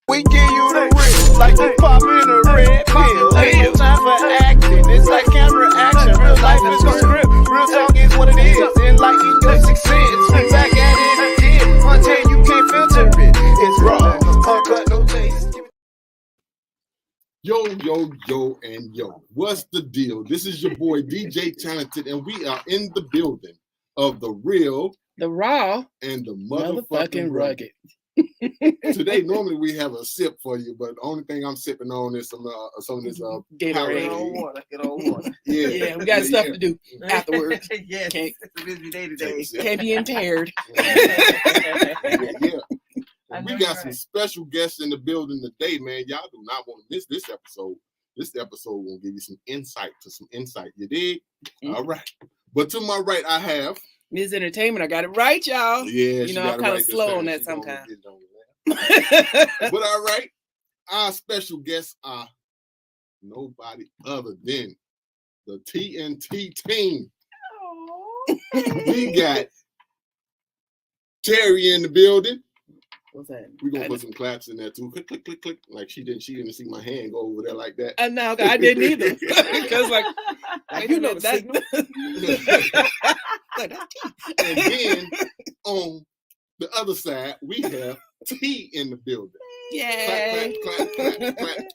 We give you the real, like we popping a red pill. Ain't no time for acting, it's like camera action. Real life is a script, real talk is what it is. Enlighten your sixth sense, we back at it again. Until you can't filter it, it's raw, uncut, no taste. Yo, and yo. What's the deal? This is your boy DJ Talented, and we are in the building of the real, the raw, and the motherfucking rugged. Today, normally we have a sip for you, but the only thing I'm sipping on is some of this Gatorade. Get on water. Yeah, we got stuff to do afterwards. Yes, it's a busy day today. Can't be impaired. Yeah. We got some special guests in the building today, man. Y'all do not want to miss this episode. This episode will give you some insight. You dig? Mm-hmm. All right. But to my right, I have Ms. Entertainment. I got it right, y'all. Yeah, you know, I'm kind of slow on that sometimes. But all right, our special guests are nobody other than the TNT team. We got Tery in the building. What's that? We're gonna put some claps in there too. Click, click, click, click. Like she didn't see my hand go over there like that. No, I didn't either. Because like you know that. And then on the other side, we have T in the building. Yay!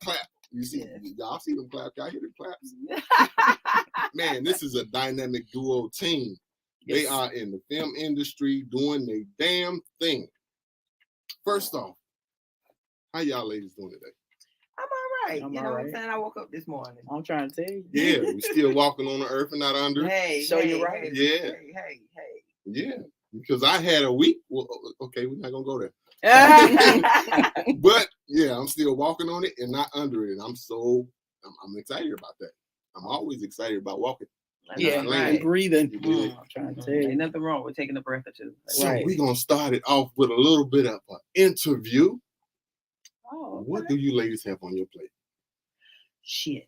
Clap. You see, y'all see them claps? Y'all hear them claps? Man, this is a dynamic duo team. Yes. They are in the film industry doing their damn thing. First off, how y'all ladies doing today? I'm all right. You know what I'm saying? I woke up this morning. I'm trying to tell you. Yeah, we still walking on the earth and not under. You're right. Yeah. Hey. Yeah, because I had a week. Well, okay, we're not gonna go there. But yeah, I'm still walking on it and not under it. I'm excited about that. I'm always excited about walking. And breathing. I'm trying to tell you. Ain't nothing wrong with taking a breath or two. So we're gonna start it off with a little bit of an interview. Oh, okay. What do you ladies have on your plate? Shit.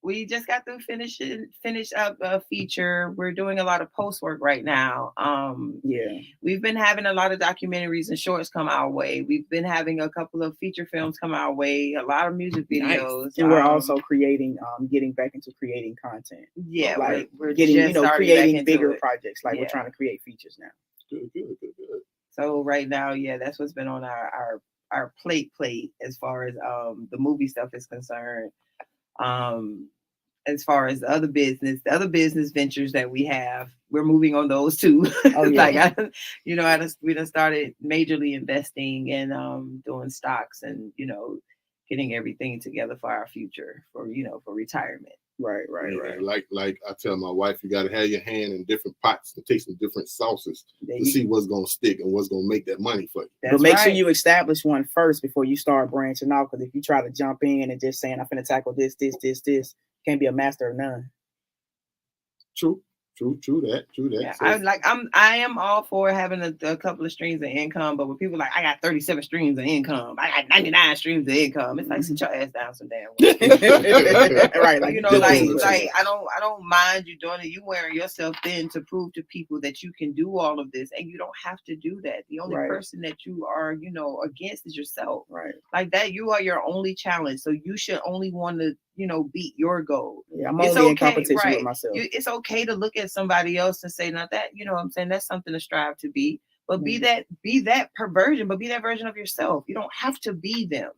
We just got to finish up a feature. We're doing a lot of post work right now. We've been having a lot of documentaries and shorts come our way. We've been having a couple of feature films come our way, a lot of music videos. Nice. And we're also creating, getting back into creating content. Yeah, like we're getting, creating bigger projects. Like we're trying to create features now. Good. So right now, that's what's been on our plate as far as the movie stuff is concerned. As far as the other business ventures that we have, we're moving on those too. Oh, yeah. We done started majorly investing and doing stocks and getting everything together for our future for retirement. Right. Like I tell my wife, you got to have your hand in different pots and taste some different sauces to see what's going to stick and what's going to make that money for you. But make sure you establish one first before you start branching out. Because if you try to jump in and just saying, I'm going to tackle this, can't be a master of none. True that. Yeah, I am all for having a couple of streams of income, but when people are like, I got 37 streams of income, I got 99 streams of income, it's like, sit your ass down some damn way. Right, I don't mind you doing it. You wearing yourself thin to prove to people that you can do all of this, and you don't have to do that. The only person that you are, against is yourself. Right. Like that, you are your only challenge. So you should only want to, beat your goal. Yeah, I'm only in competition with myself. It's okay to look at somebody else and say, not that, what I'm saying, that's something to strive to be. But be that perversion, but be that version of yourself. You don't have to be them.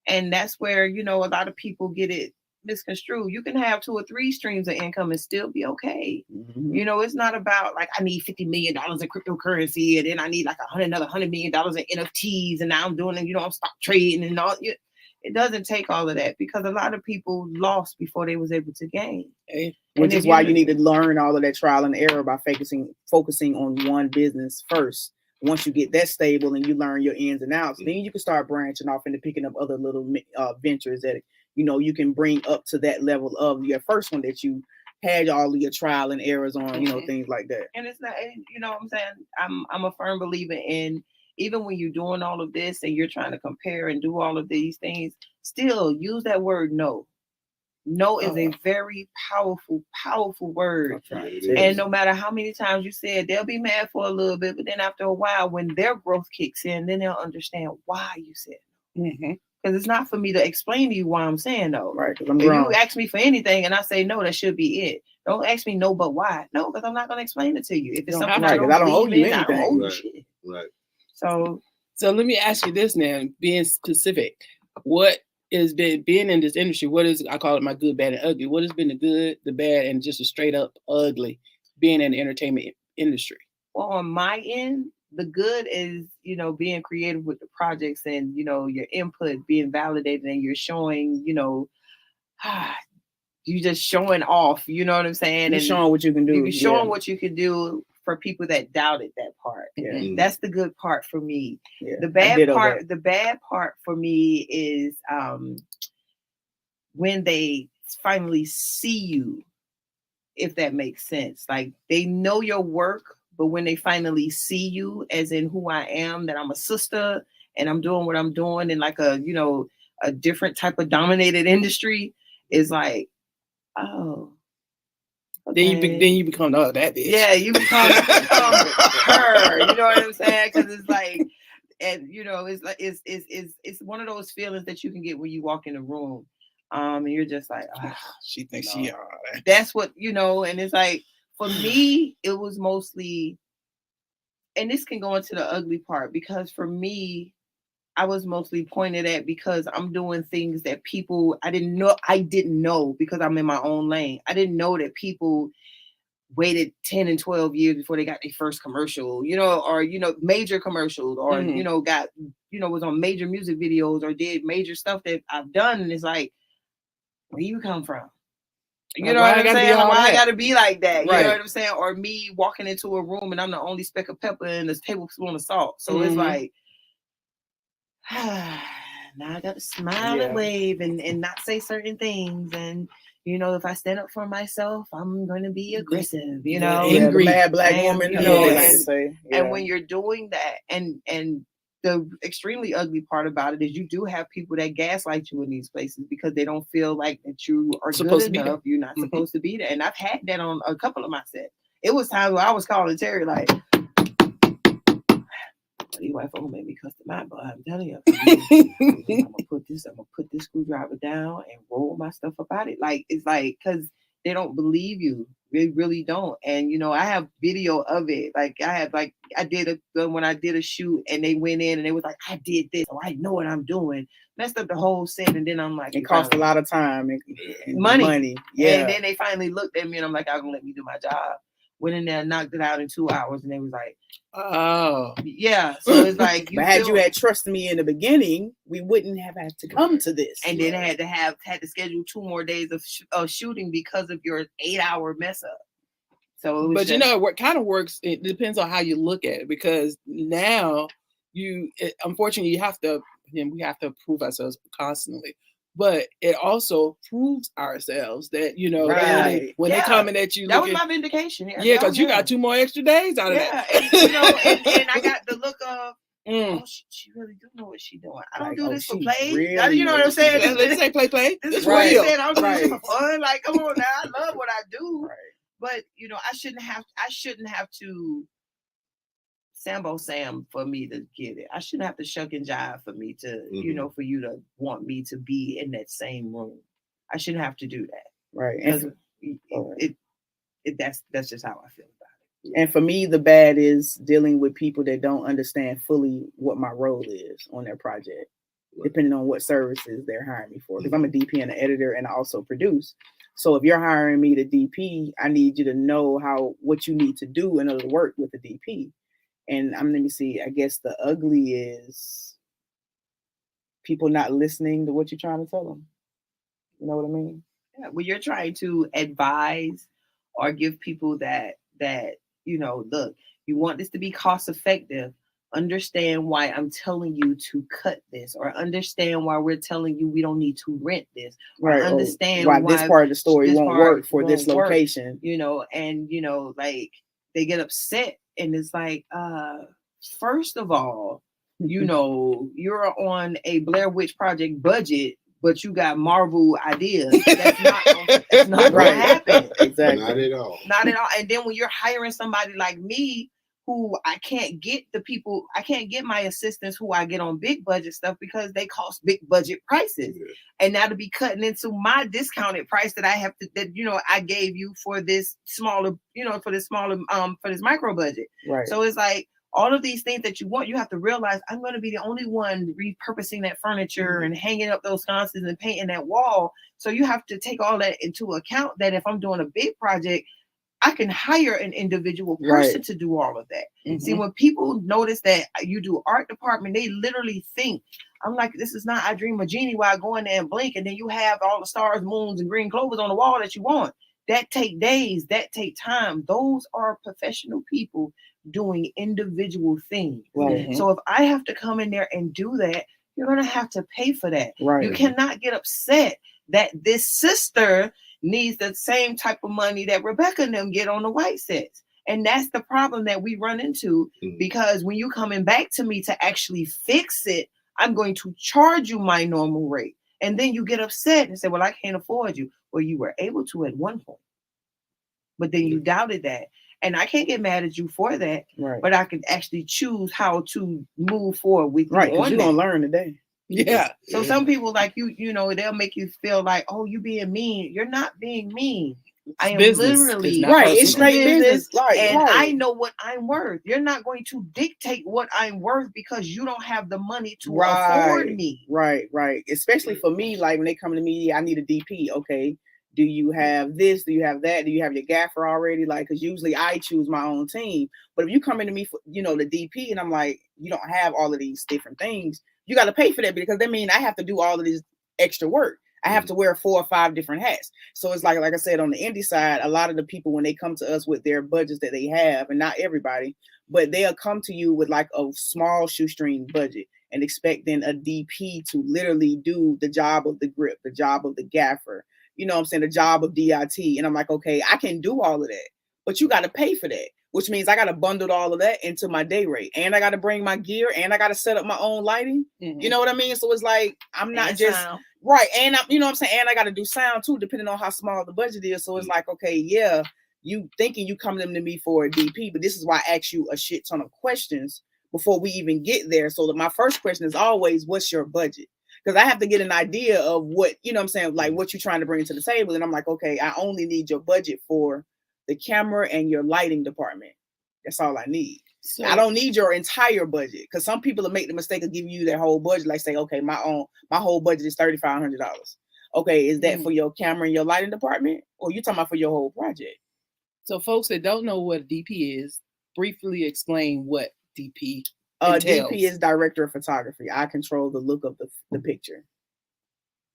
And that's where, a lot of people get it misconstrued. You can have 2 or 3 streams of income and still be okay. Mm-hmm. It's not about like I need $50 million in cryptocurrency and then I need like another $100 million in NFTs and now I'm doing it, I'm stock trading and all. It doesn't take all of that because a lot of people lost before they was able to gain. Which is why you need to learn all of that trial and error by focusing on one business first. Once you get that stable and you learn your ins and outs, then you can start branching off into picking up other little ventures that you can bring up to that level of your first one that you had all of your trial and errors on, things like that. And it's not, what I'm saying, I'm a firm believer in, even when you're doing all of this and you're trying to compare and do all of these things, still use that word no. No is a very powerful word. It And is. no matter how many times you say it, they'll be mad for a little bit, but then after a while, when their growth kicks in, then they'll understand why you said no. Mm-hmm. Because it's not for me to explain to you why I'm saying no. Right, because I'm If grown. you ask me for anything and I say no, that should be it. Don't ask me no, but why? No, because I'm not going to explain it to you. If it's Don't something have I to, don't 'cause I don't owe believe you in, I don't anything. owe you Right. shit. Right. So let me ask you this now, being specific. What has been being in this industry? What is, I call it my good, bad, and ugly. What has been the good, the bad, and just a straight up ugly being in the entertainment industry? well, on my end, the good is, being creative with the projects and, your input being validated and you're showing, you just showing off, you know what I'm saying? You're And showing what you can do. you're showing what you can do for people that doubted that part. Yeah. That's the good part for me. Yeah. The I bad ditto part, that. the bad part for me is when they finally see you, if that makes sense. Like they know your work, but when they finally see you as in who I am, that I'm a sister and I'm doing what I'm doing in like a different type of dominated industry, is like, oh. Okay. Then you become that bitch. Yeah, you become her. You know what I'm saying? Because it's like, and it's like it's one of those feelings that you can get when you walk in a room, and you're just like, oh, she thinks she all right. That's what and it's like for me, it was mostly, and this can go into the ugly part because for me, I was mostly pointed at because I'm doing things that people I didn't know because I'm in my own lane. I didn't know that people waited 10 and 12 years before they got their first commercial, or major commercials, or got was on major music videos or did major stuff that I've done, and it's like, where you come from? You know what I'm saying? Why I gotta be like that? You know what I'm saying? Or me walking into a room and I'm the only speck of pepper and this tablespoon of salt. So it's like, now I got to smile and wave and not say certain things. And, if I stand up for myself, I'm going to be aggressive, Angry, the mad black woman, they like to say. Yeah. And when you're doing that, and the extremely ugly part about it is you do have people that gaslight you in these places because they don't feel like that you are good enough. You're not supposed to be there. And I've had that on a couple of my sets. It was times where I was calling Tery like, these white folks made me cuss them out, but I'm telling you, I'm gonna put this screwdriver down and roll my stuff up out it. Like it's like because they don't believe you. They really don't. And I have video of it. Like I did when I did a shoot and they went in and they was like, I did this, so I know what I'm doing. Messed up the whole set, and then I'm like, it cost a lot of time and money. Yeah. And then they finally looked at me and I'm like, I'm gonna let me do my job. Went in there, knocked it out in 2 hours, and they was like, oh, yeah. So it's like, had you had trusted me in the beginning, we wouldn't have had to come to this. And then had to schedule 2 more days of shooting because of your 8-hour mess up. So, but what kind of works? It depends on how you look at it, because now unfortunately, we have to prove ourselves constantly. But it also proves ourselves that when they coming at you, that was my vindication. Yeah, because you got 2 more extra days out of that. And I got the look of, oh, she really do know what she's doing. I don't do this for play. Really you know what I'm saying? Let's say play. This is what I'm saying. I'm doing this for fun. Like, come on now, I love what I do. Right. But I shouldn't have to Sambo Sam for me to get it. I shouldn't have to shuck and jive for me to, for you to want me to be in that same room. I shouldn't have to do that. Right. That's just how I feel about it. And for me, the bad is dealing with people that don't understand fully what my role is on their project, depending on what services they're hiring me for. Because I'm a DP and an editor, and I also produce. So if you're hiring me to DP, I need you to know what you need to do in order to work with the DP. And let me see, I guess the ugly is people not listening to what you're trying to tell them. You know what I mean? Yeah, when you're trying to advise or give people that, look, you want this to be cost effective, understand why I'm telling you to cut this, or understand why we're telling you we don't need to rent this, or understand why this part of the story won't work for this location. Like they get upset. And it's like, first of all, you're on a Blair Witch Project budget but you got Marvel ideas. That's not going Right. to happen. Exactly. Not at all. Not at all. And then when you're hiring somebody like me, who I can't get my assistants who I get on big budget stuff because they cost big budget prices. Yeah. And now to be cutting into my discounted price that I have to, that, I gave you for this smaller, for this micro budget. Right. So it's like all of these things that you want, you have to realize I'm going to be the only one repurposing that furniture and hanging up those sconces and painting that wall. So you have to take all that into account, that if I'm doing a big project, I can hire an individual person to do all of that. Mm-hmm. See, when people notice that you do art department, they literally think, I'm like, this is not I Dream of Genie where I go in there and blink and then you have all the stars, moons, and green clovers on the wall that you want. That take days, that take time. Those are professional people doing individual things. Right. So if I have to come in there and do that, you're going to have to pay for that. Right. You cannot get upset that this sister needs the same type of money that Rebecca and them get on the white sets. And that's the problem that we run into, because when you coming back to me to actually fix it, I'm going to charge you my normal rate. And then you get upset and say, well, I can't afford you. Well, you were able to at one point, but then you doubted that. And I can't get mad at you for that, but I can actually choose how to move forward with you. Right, because you're going to learn today. Yeah. So some people like you, they'll make you feel like, oh, you being mean. You're not being mean. I am literally it's straight business. And I know what I'm worth. You're not going to dictate what I'm worth because you don't have the money to afford me. Right. Especially for me, like when they come to me, I need a DP. Okay. Do you have this? Do you have that? Do you have your gaffer already? Like, because usually I choose my own team. But if you come into me for, the DP, and I'm like, you don't have all of these different things, you got to pay for that, because that means I have to do all of this extra work. I have to wear 4 or 5 different hats. So it's like I said, on the indie side, a lot of the people, when they come to us with their budgets that they have, and not everybody, but they'll come to you with like a small shoestring budget and expect then a DP to literally do the job of the grip, the job of the gaffer, the job of DIT. And I'm like, okay, I can do all of that, but you got to pay for that, which means I got to bundle all of that into my day rate, and I got to bring my gear, and I got to set up my own lighting. You know what I mean? So it's like, I'm not sound. Right. And and I got to do sound too, depending on how small the budget is. So it's like, okay, yeah, you thinking you coming to me for a DP, but this is why I ask you a shit ton of questions before we even get there. So that my first question is always, what's your budget? Because I have to get an idea of what, like what you're trying to bring to the table. And I'm like, okay, I only need your budget for the camera and your lighting department. That's all I need. So, I don't need your entire budget, because some people will make the mistake of giving you their whole budget. Like say, okay, my whole budget is $3,500. Okay, is that for your camera and your lighting department, or you talking about for your whole project? So folks that don't know what DP is, briefly explain what DP entails. DP is director of photography. I control the look of the picture,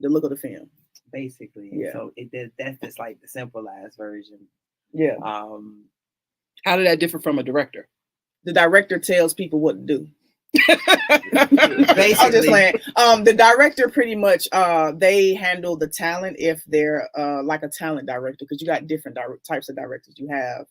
the look of the film, basically. Yeah. So that's just like the simplified version. Yeah. How did that differ from a director? The director tells people what to do. Basically. I'm just saying. The director pretty much they handle the talent, if they're like a talent director, because you got different types of directors. You have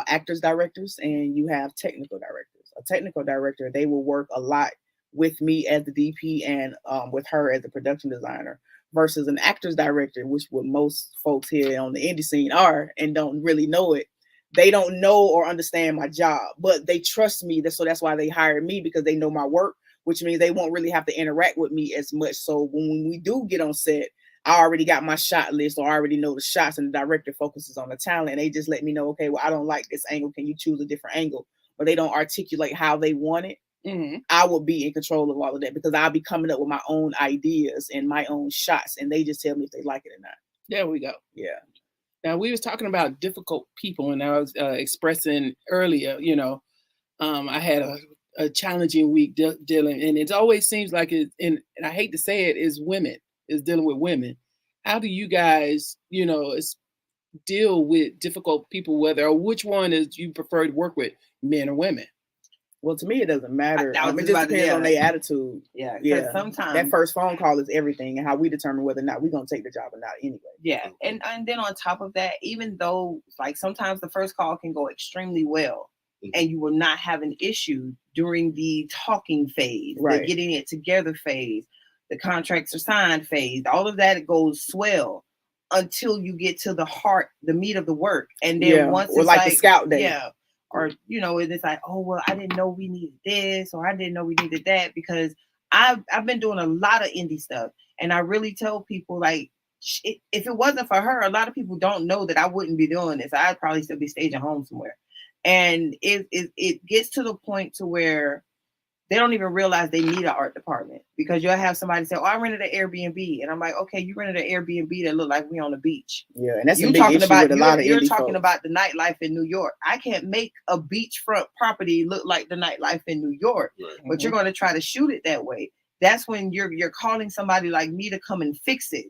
actors directors, and you have technical directors. A technical director, they will work a lot with me as the DP and with her as the production designer, versus an actors director, which what most folks here on the indie scene are and don't really know it. They don't know or understand my job, but they trust me. So that's why they hire me, because they know my work, which means they won't really have to interact with me as much. So when we do get on set, I already got my shot list, or I already know the shots, and the director focuses on the talent. And they just let me know, okay, well, I don't like this angle. Can you choose a different angle? But they don't articulate how they want it. I will be in control of all of that, because I'll be coming up with my own ideas and my own shots, and they just tell me if they like it or not. There we go. Yeah. Now, we was talking about difficult people, and I was expressing earlier, I had a challenging week dealing, and it always seems like it, and I hate to say it, is dealing with women. How do you guys, deal with difficult people, which one is you prefer to work with, men or women? Well, to me, it doesn't matter. It just depends on their attitude. Yeah. Sometimes that first phone call is everything, and how we determine whether or not we're going to take the job or not anyway. Yeah. And then on top of that, even though like sometimes the first call can go extremely well, and you will not have an issue during the talking phase, the getting it together phase, the contracts are signed phase. All of that goes swell until you get to the heart, the meat of the work. And then once or it's like the scout day. Yeah. Or, you know, it's like, oh, well, I didn't know we needed this, or I didn't know we needed that, because I've been doing a lot of indie stuff. And I really tell people, like, if it wasn't for her, a lot of people don't know that I wouldn't be doing this. I'd probably still be staging home somewhere. And it gets to the point to where they don't even realize they need an art department, because you'll have somebody say, oh, I rented an Airbnb. And I'm like, okay, you rented an Airbnb that look like we on the beach. Yeah, and that's you a big talking issue about, with a lot of you're indie talking folks. about the nightlife in New York. I can't make a beachfront property look like the nightlife in New York, but you're going to try to shoot it that way. That's when you're calling somebody like me to come and fix it.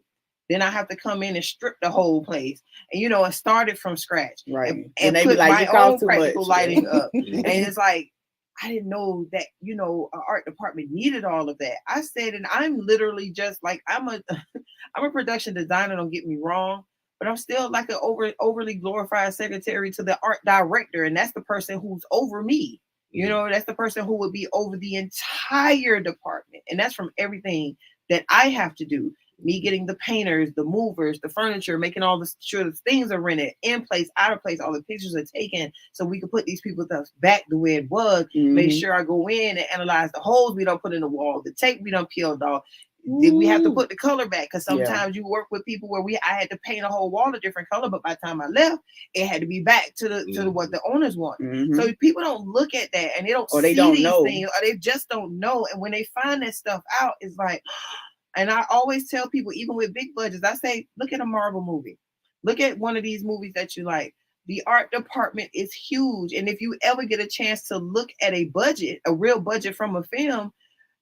Then I have to come in and strip the whole place, and and start it from scratch, right? And they put be like, my you cost own too practical much. lighting up. And it's like, I didn't know that, an art department needed all of that. I said, and I'm literally just like, I'm a production designer, don't get me wrong, but I'm still like an overly glorified secretary to the art director. And that's the person who's over me. That's the person who would be over the entire department. And that's from everything that I have to do. Me getting the painters, the movers, the furniture, making all sure the things are rented, in place, out of place, all the pictures are taken, so we can put these people's stuff back the way it was. Make sure I go in and analyze the holes we don't put in the wall, the tape we don't peeled off. Did we have to put the color back? Because sometimes you work with people where I had to paint a whole wall a different color, but by the time I left, it had to be back to the what the owners want. So people don't look at that, and they don't see these things, or they just don't know. And when they find that stuff out, it's like. And I always tell people, even with big budgets, I say, look at a Marvel movie. Look at one of these movies that you like. The art department is huge. And if you ever get a chance to look at a budget, a real budget from a film,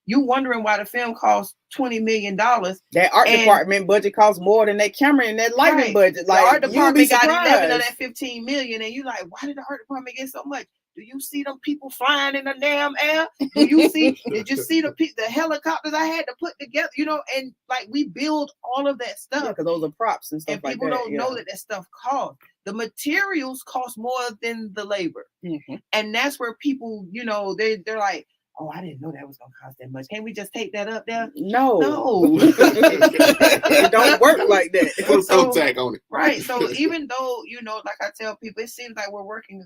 you wondering why the film costs $20 million. That art department budget costs more than that camera and that lighting budget. Like, the art department got 11 of that 15 million. And you're like, why did the art department get so much? Do you see them people flying in the damn air? Did you see the helicopters I had to put together? And like, we build all of that stuff. Yeah, because those are props and stuff like that. And people don't know that stuff costs. The materials cost more than the labor. And that's where people, they're like, oh, I didn't know that was going to cost that much. Can't we just take that up there? No. It don't work like that. Put a toe tag on it. Right. So even though, like I tell people, it seems like we're working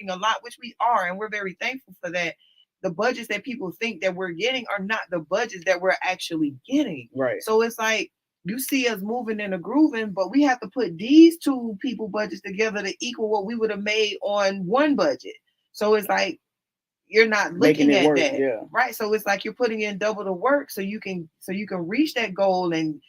a lot, which we are, and we're very thankful for that. The budgets that people think that we're getting are not the budgets that we're actually getting. Right. So it's like, you see us moving and grooving, but we have to put these two people budgets together to equal what we would have made on one budget. So it's like, you're not looking at that, right? So it's like you're putting in double the work so you can reach that goal and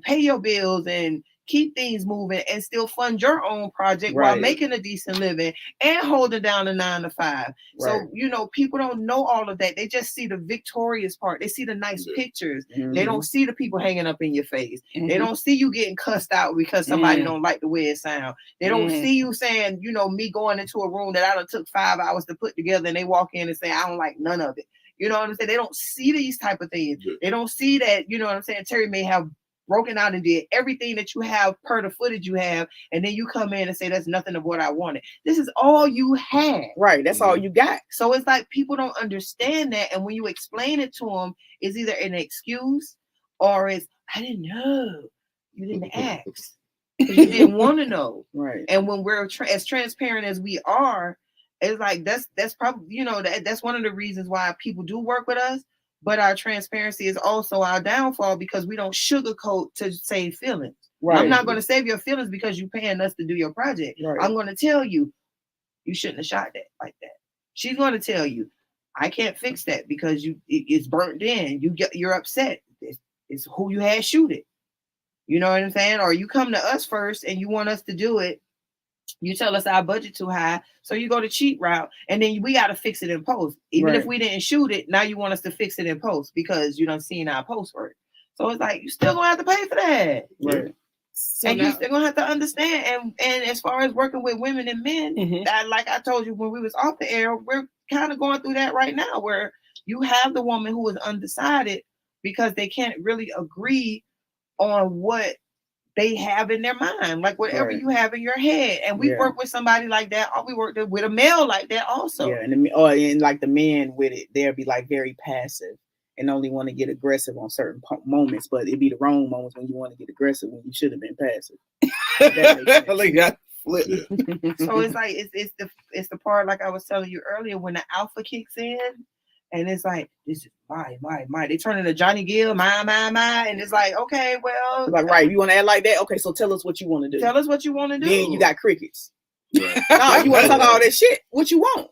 pay your bills and keep things moving and still fund your own project while making a decent living and holding down a 9 to 5. So people don't know all of that. They just see the victorious part. They see the nice pictures. They don't see the people hanging up in your face. They don't see you getting cussed out because somebody don't like the way it sounds. They don't see you saying, me going into a room that I done took 5 hours to put together, and they walk in and say, I don't like none of it. You know what I'm saying? They don't see these type of things. They don't see that, you know what I'm saying? Tery may have broken out and did everything that you have per the footage you have, and then you come in and say that's nothing of what I wanted. This is all you had. Right. That's all you got. So it's like people don't understand that, and when you explain it to them, it's either an excuse or it's, I didn't know. You didn't ask. You didn't want to know. Right. And when we're as transparent as we are, it's like that's probably that's one of the reasons why people do work with us. But our transparency is also our downfall, because we don't sugarcoat to save feelings. Right. I'm not going to save your feelings because you're paying us to do your project. Right. I'm going to tell you, you shouldn't have shot that like that. She's going to tell you, I can't fix that because it's burnt in. You're upset. It's who you had shoot it. You know what I'm saying? Or you come to us first and you want us to do it. You tell us our budget too high, so you go the cheap route, and then we got to fix it in post. Even if we didn't shoot it, now you want us to fix it in post because you done seen our post work. So it's like, you still gonna have to pay for that, right? So and you still gonna have to understand. And as far as working with women and men, that, like I told you when we was off the air, we're kind of going through that right now, where you have the woman who is undecided because they can't really agree on what they have in their mind, like whatever you have in your head. And we work with somebody like that, or we work with a male like that also. Yeah, and like the men with it, they'll be like very passive. and only want to get aggressive on certain moments, but it'd be the wrong moments when you want to get aggressive when you should have been passive. That makes sense. Like that. So it's like it's the part like I was telling you earlier when the alpha kicks in, and it's like this is my. They turn into Johnny Gill, my, and it's like okay, well, like right, you want to act like that? Okay, so tell us what you want to do. Tell us what you want to do. Then you got crickets. Right. No, you want to talk all that shit. What you want?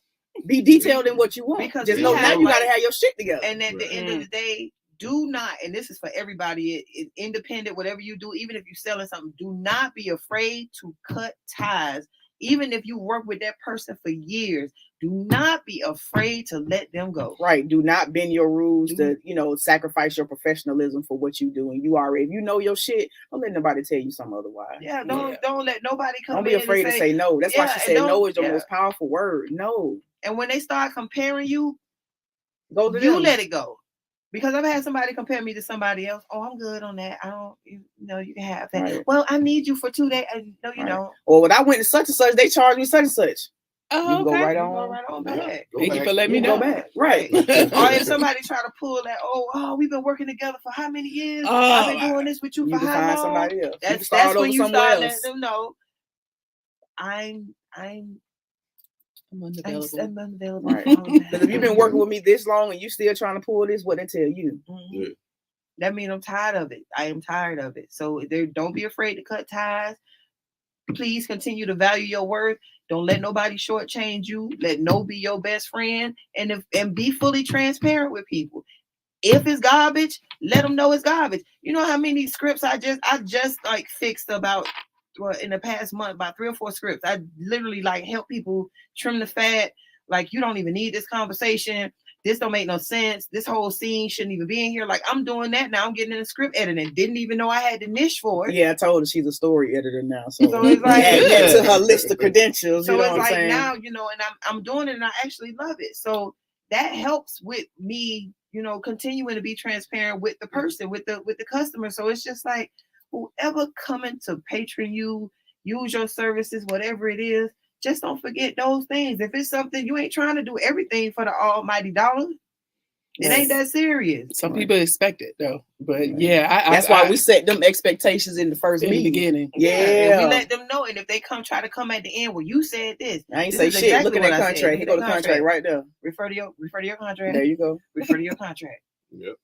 Be detailed in what you want. Because just we know have, now you like- got to have your shit together. And at the end of the day, do not, and this is for everybody, independent, whatever you do, even if you're selling something, do not be afraid to cut ties. Even if you work with that person for years, do not be afraid to let them go. Right. Do not bend your rules to, sacrifice your professionalism for what you do. And you already, if you know your shit, don't let nobody tell you something otherwise. Yeah, don't let nobody come Don't in. be afraid to say no. That's why she said no is the most powerful word. No. And when they start comparing you, go to you them. let it go. Because I've had somebody compare me to somebody else. Oh, I'm good on that. I don't, you can have that. Right. Well, I need you for 2 days. No, you don't. Or when I went to such and such, they charged me such and such. Oh, you can go right You on. go right on back. Thank you for letting me You know. go back. Right. Or if somebody try to pull that, we've been working together for how many years? I've been doing this with you You for can how find long? somebody else. That's when you start letting them know I'm unavailable. Right. Because if you've been working with me this long and you still trying to pull this, what they tell you? Yeah. That means I'm tired of it. I am tired of it. So don't be afraid to cut ties. Please continue to value your worth. Don't let nobody shortchange you. Let no be your best friend, and be fully transparent with people. If it's garbage, let them know it's garbage. You know how many scripts I just like fixed about in the past month, about 3 or 4 scripts. I literally like help people trim the fat. Like, you don't even need this conversation. This don't make no sense. This whole scene shouldn't even be in here. Like, I'm doing that now. I'm getting in the script editing. Didn't even know I had the niche for it. Yeah, I told her she's a story editor now. So it's like add that to her list of credentials. So you know it's what like I'm saying? now, and I'm doing it and I actually love it. So that helps with me, continuing to be transparent with the person, with the customer. So it's just like whoever coming to patron you, use your services, whatever it is, just don't forget those things. If it's something, you ain't trying to do everything for the almighty dollar. It ain't that serious. Some people expect it though, but that's why we set them expectations in the first in the meeting. beginning. Yeah, we let them know, and if they try to come at the end, well, you said this. I ain't say shit. Exactly. Look at that contract. Here go the contract right there. Refer to your contract. There you go. Refer to your contract. Yep.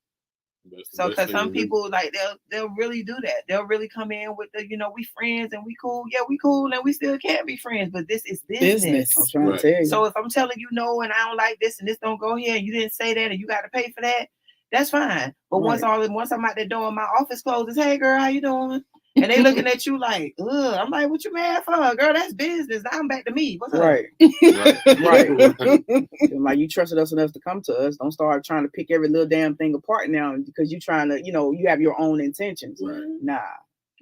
So, because some people like they'll really do that. They'll really come in with the we friends and we cool. Yeah, we cool and we still can't be friends. But this is business. I'm trying to tell you. So if I'm telling you no and I don't like this and this don't go here and you didn't say that and you got to pay for that, that's fine. But once I'm out the door and my office closes, hey girl, how you doing? And they looking at you like, ugh. I'm like, what you mad for, girl? That's business. Now I'm back to me. What's up? Right. Like, you trusted us enough to come to us. Don't start trying to pick every little damn thing apart now because you trying to, you have your own intentions. Right. Nah.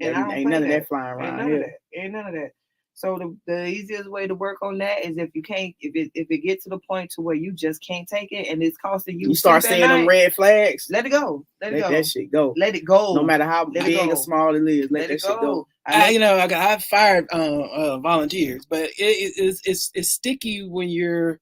And ain't none of that flying around here. Ain't none of that. So the easiest way to work on that is if it gets to the point to where you just can't take it and it's costing you. You start seeing them red flags. Let it go. Let that shit go. Let it go. No matter how big or small it is, let that shit go. I've fired volunteers, but it's sticky when you're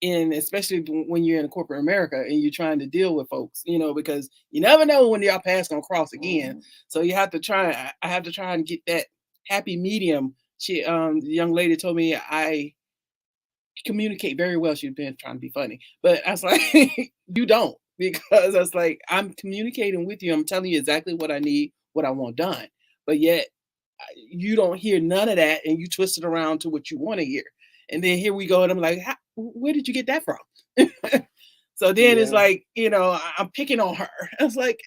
especially when you're in corporate America and you're trying to deal with folks, because you never know when your paths gonna cross again. Mm-hmm. So you have to try. I have to try and get that happy medium. The young lady told me I communicate very well. She's been trying to be funny, but I was like, you don't, because I was like, I'm communicating with you. I'm telling you exactly what I need, what I want done, but yet you don't hear none of that, and you twist it around to what you want to hear. And then here we go, and I'm like, where did you get that from? So then it's like, I'm picking on her. I was like,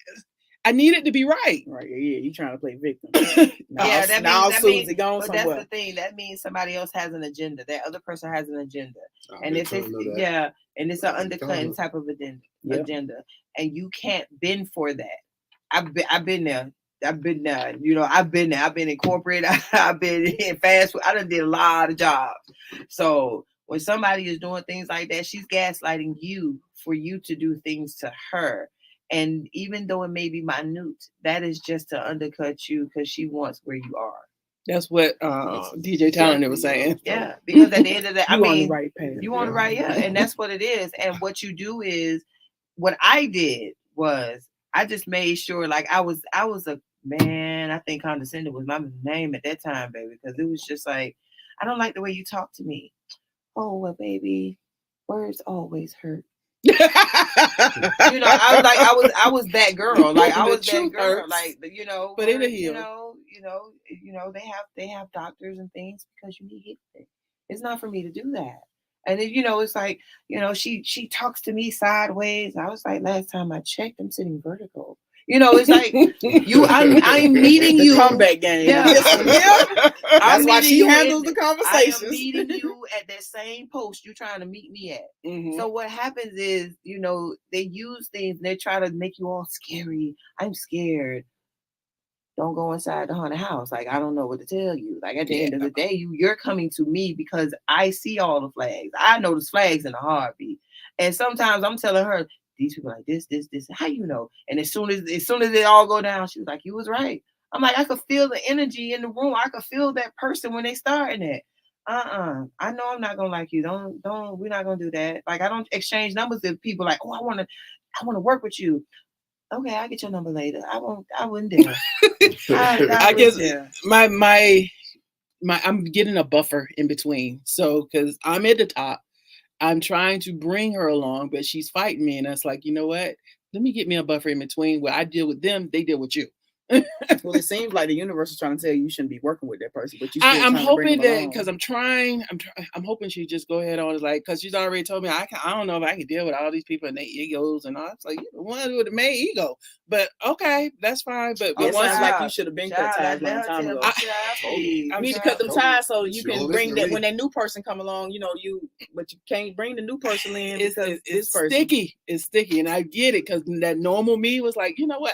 I need it to be right. Right. Yeah. You trying to play victim. That's somewhere. the thing. That means somebody else has an agenda. That other person has an agenda. And it's an undercutting type of agenda. And you can't bend for that. I've been there. I've been there. I've been there. I've been in corporate. I've been in fast food. I done did a lot of jobs. So when somebody is doing things like that, she's gaslighting you for you to do things to her. And even though it may be minute, that is just to undercut you because she wants where you are. That's what DJ Talent was saying. Yeah, because at the end of the day, you on the right path. You on the right, and that's what it is. And what you do is, what I did was I just made sure like I was a man. I think condescending was my name at that time, baby, because it was just like I don't like the way you talk to me. Oh well, baby, words always hurt. You know, I was that girl. Like I The was that truth girl. hurts, Like but it'll you heal. know, they have doctors and things because you need healing. It's not for me to do that. And then, it's like, she talks to me sideways. I was like, last time I checked, I'm sitting vertical. It's like I'm meeting The you. comeback game. Yeah. That's I'm why meeting she you handles in- the I am conversations. meeting you at that same post you're trying to meet me at. Mhm. So what happens is, they use things and they try to make you all scary. I'm scared. Don't go inside the haunted house. Like, I don't know what to tell you. Like, at the end of the day, you're coming to me because I see all the flags. I notice flags in a heartbeat. And sometimes I'm telling her, these people like this. How you know? And as soon as it all go down, she was like, you was right. I'm like, I could feel the energy in the room. I could feel that person when they starting it. I know I'm not gonna like you. Don't. We're not gonna do that. Like, I don't exchange numbers with people. Like, oh, I wanna work with you. Okay, I'll get your number later. I wouldn't dare. I guess wouldn't dare. my I'm getting a buffer in between. So because I'm at the top, I'm trying to bring her along, but she's fighting me, and that's like, you know what? Let me get me a buffer in between where I deal with them, they deal with you. Well, it seems like the universe is trying to tell you shouldn't be working with that person, but you still I'm trying to bring hoping them that along. because I'm hoping she just go ahead on, like, because she's already told me I don't know if I can deal with all these people and their egos and all. It's like, you the one with the main ego, but okay, that's fine. But It once sounds like you should have been cut ties a long time ago. You need to cut them ties so you can bring that when that new person come along. But you can't bring the new person in because this person sticky. It's sticky, and I get it because that normal me was like, you know what?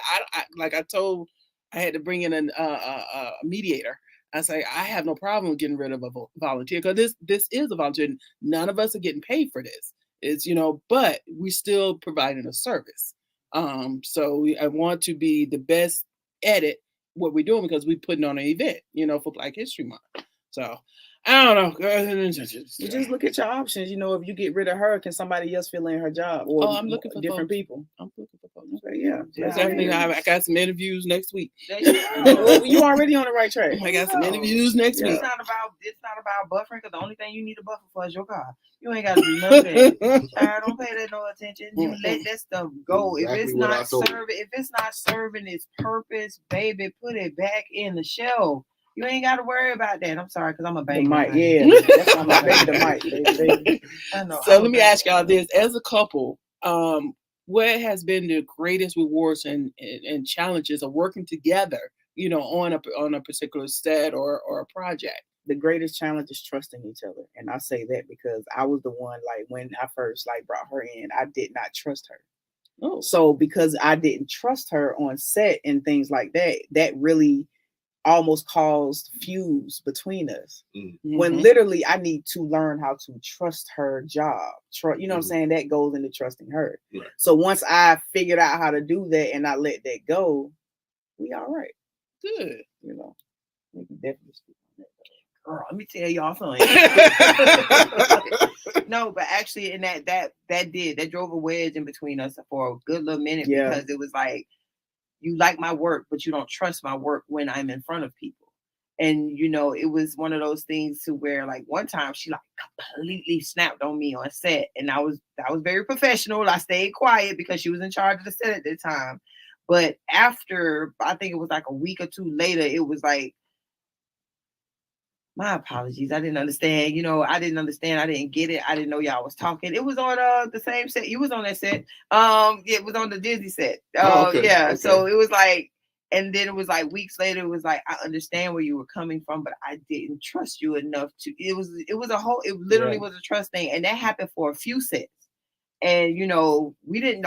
I had to bring in a mediator. I say I have no problem getting rid of a volunteer because this is a volunteer. None of us are getting paid for this. It's but we still providing a service. So I want to be the best at it what we're doing because we're putting on an event, for Black History Month. So I don't know. You just look at your options. If you get rid of her, can somebody else fill in her job? Or I'm looking for different folks. people. I'm looking for folks. Okay, yeah. Definitely. I got some interviews next week. Well, you already on the right track. I got some interviews next week. It's not about buffering because the only thing you need to buffer for is your car. You ain't got to do none of that. Child, don't pay that no attention. You let that stuff go. Exactly If it's not serving its purpose, baby, put it back in the shelf. You ain't got to worry about that. I'm sorry, because I'm a The banger. mic, yeah. That's why my baby, the mic. I know. So let me ask y'all this: as a couple, what has been the greatest rewards and challenges of working together? On a particular set or a project. The greatest challenge is trusting each other, and I say that because I was the one, like, when I first brought her in, I did not trust her. Oh, so because I didn't trust her on set and things like that, that really almost caused fuse between us. Mm-hmm. When literally I need to learn how to trust her job. You know what I'm saying? That goes into trusting her. Right. So once I figured out how to do that and I let that go, we all right. Good. We can definitely speak on that. Girl, let me tell y'all something. No, but actually, and that drove a wedge in between us for a good little minute because it was like, you like my work, but you don't trust my work when I'm in front of people. And, it was one of those things to where, like, one time she completely snapped on me on set. And I was very professional. I stayed quiet because she was in charge of the set at the time. But after, I think it was like a week or two later, it was like, my apologies. I didn't understand. I didn't understand. I didn't get it. I didn't know y'all was talking. It was on the same set. You was on that set. It was on the Disney set. Okay. Yeah. Okay. So it was like, and then it was like weeks later, it was like, I understand where you were coming from, but I didn't trust you enough to, it was it literally was a trust thing. And that happened for a few sets. And, we didn't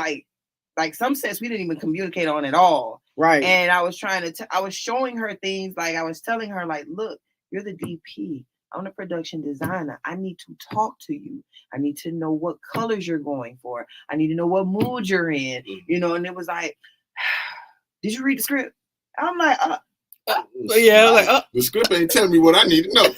like some sets we didn't even communicate on at all. Right. And I was I was showing her things, like I was telling her, like, look, you're the DP. I'm the production designer. I need to talk to you. I need to know what colors you're going for. I need to know what mood you're in. And it was like, did you read the script? I'm like, Yeah, like the script ain't telling me what I need to know.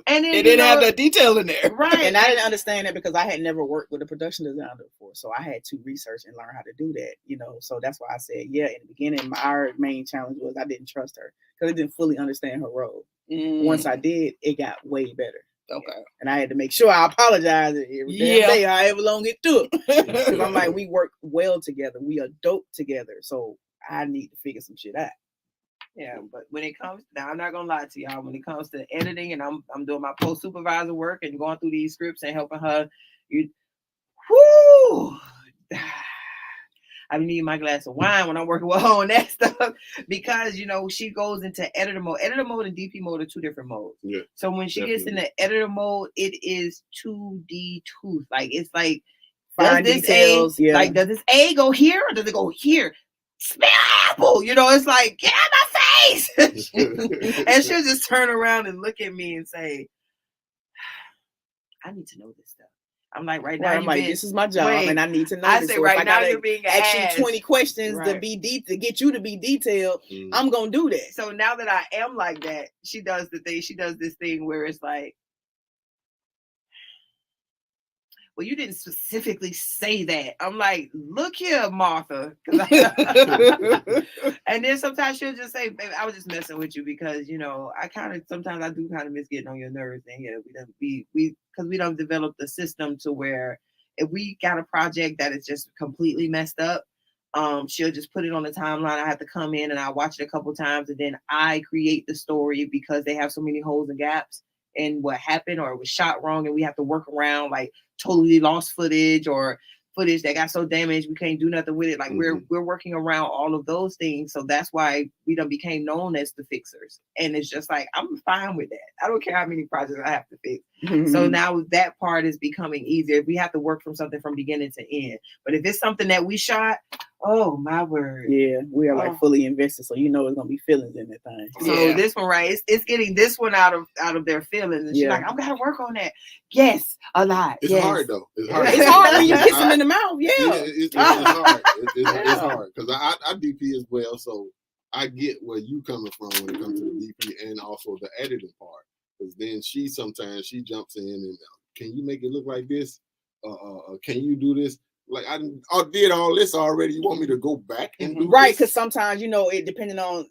And then it didn't have that detail in there. right. And I didn't understand that because I had never worked with a production designer before. So I had to research and learn how to do that, you know. So that's why I said, yeah, in the beginning, our main challenge was I didn't trust her because I didn't fully understand her role. Once I did, it got way better. Okay. And I had to make sure I apologize every damn day, however long it took. Because I'm like, we work well together. We are dope together. So I need to figure some shit out. Yeah, but when it comes now, I'm not gonna lie to y'all. When it comes to editing, and I'm doing my post supervisor work and going through these scripts and helping her, I need my glass of wine when I'm working with her on that stuff because you know she goes into editor mode. Editor mode and DP mode are two different modes. Yeah, so when she gets in the editor mode, it is 2D tooth. Like it's like fine details. Like does this A go here or does it go here? Smell apple, you know, it's like, get out my face. And she'll just turn around and look at me and say, I need to know this stuff. I'm like, right now, I'm like, this is my job and I need to know this. Say, right now, you're being asked you 20 questions to get you to be detailed. I'm gonna do that. So now that I am like that, she does this thing where it's like, well, you didn't specifically say that. I'm like, look here, Martha. And then sometimes she'll just say, baby, I was just messing with you because, you know, sometimes I do kind of miss getting on your nerves. And yeah, because we don't develop the system to where if we got a project that is just completely messed up, she'll just put it on the timeline. I have to come in and I watch it a couple times and then I create the story because they have so many holes and gaps in what happened or it was shot wrong and we have to work around like totally lost footage or footage that got so damaged we can't do nothing with it. Like we're working around all of those things. So that's why we done became known as the fixers. And it's just like, I'm fine with that. I don't care how many projects I have to fix. So now that part is becoming easier. We have to work from something from beginning to end. But if it's something that we shot, oh my word. Yeah, we are like fully invested. So you know it's gonna be feelings in that thing. So this one, right? It's getting this one out of their feelings. And she's like, I've got to work on that. Yes, a lot. It's hard though. It's hard. It's hard when you kiss them in the mouth. Yeah, it's hard. It's hard because I DP as well. So I get where you coming from when it comes to the DP and also the editing part. Because then sometimes she jumps in and can you make it look like this? Can you do this? Like I did all this already. You want me to go back and do right? Because sometimes it depending on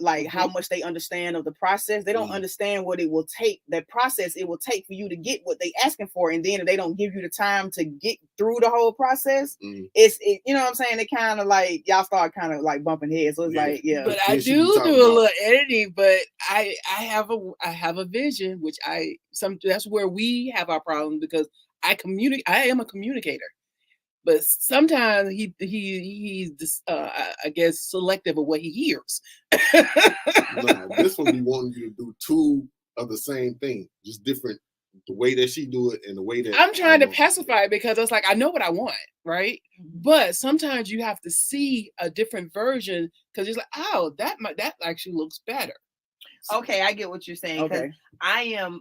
like how much they understand of the process. They don't understand what it will take. That process it will take for you to get what they asking for, and then if they don't give you the time to get through the whole process, it's you know what I'm saying. It kind of like y'all start kind of like bumping heads. So it's like But I do a little editing. But I have a vision, which that's where we have our problem because I am a communicator. But sometimes he's just, I guess, selective of what he hears. No, this one be wanting you to do two of the same thing, just different. The way that she do it and the way that I'm trying to pacify it because it's like I know what I want, right? But sometimes you have to see a different version because it's like, oh, that actually looks better. Okay, I get what you're saying. Okay, I am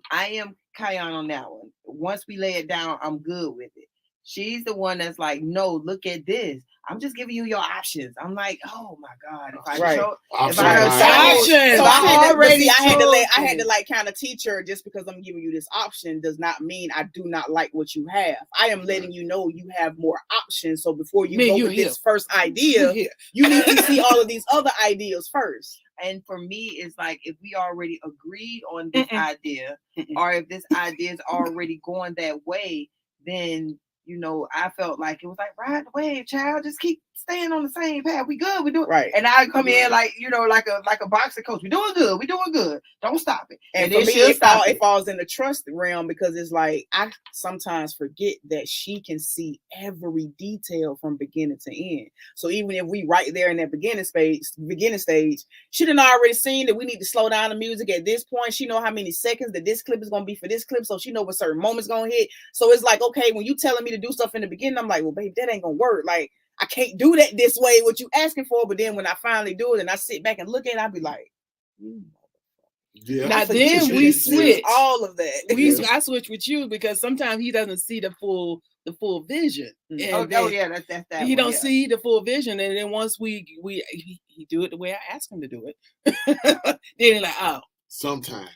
Kion on that one. Once we lay it down, I'm good with it. She's the one that's like, no, look at this. I'm just giving you your options. I'm like, oh my God. I had to like kind of teach her just because I'm giving you this option does not mean I do not like what you have. I am letting you know you have more options. So before you go with this first idea, you need to see all of these other ideas first. And for me, it's like if we already agreed on this idea, or if this idea is already going that way, then you know, I felt like it was like ride the wave, child. Just keep staying on the same path. We good. We do it right. And I come in like like a boxing coach. We doing good. We doing good. Don't stop it. And for me, it falls in the trust realm because it's like I sometimes forget that she can see every detail from beginning to end. So even if we right there in that beginning stage, she done already seen that we need to slow down the music at this point. She know how many seconds that this clip is gonna be for this clip, so she know what certain moments gonna hit. So it's like, okay, when you telling me to do stuff in the beginning, I'm like, well, babe, that ain't gonna work. Like, I can't do that this way, what you asking for. But then when I finally do it and I sit back and look at it, I'll be like, now then we switch all of that. I switch with you because sometimes he doesn't see the full the full vision. Mm. And Oh then yeah, that's that. he one, don't yeah. see the full vision, and then once he do it the way I asked him to do it, then he's like, oh, Sometimes.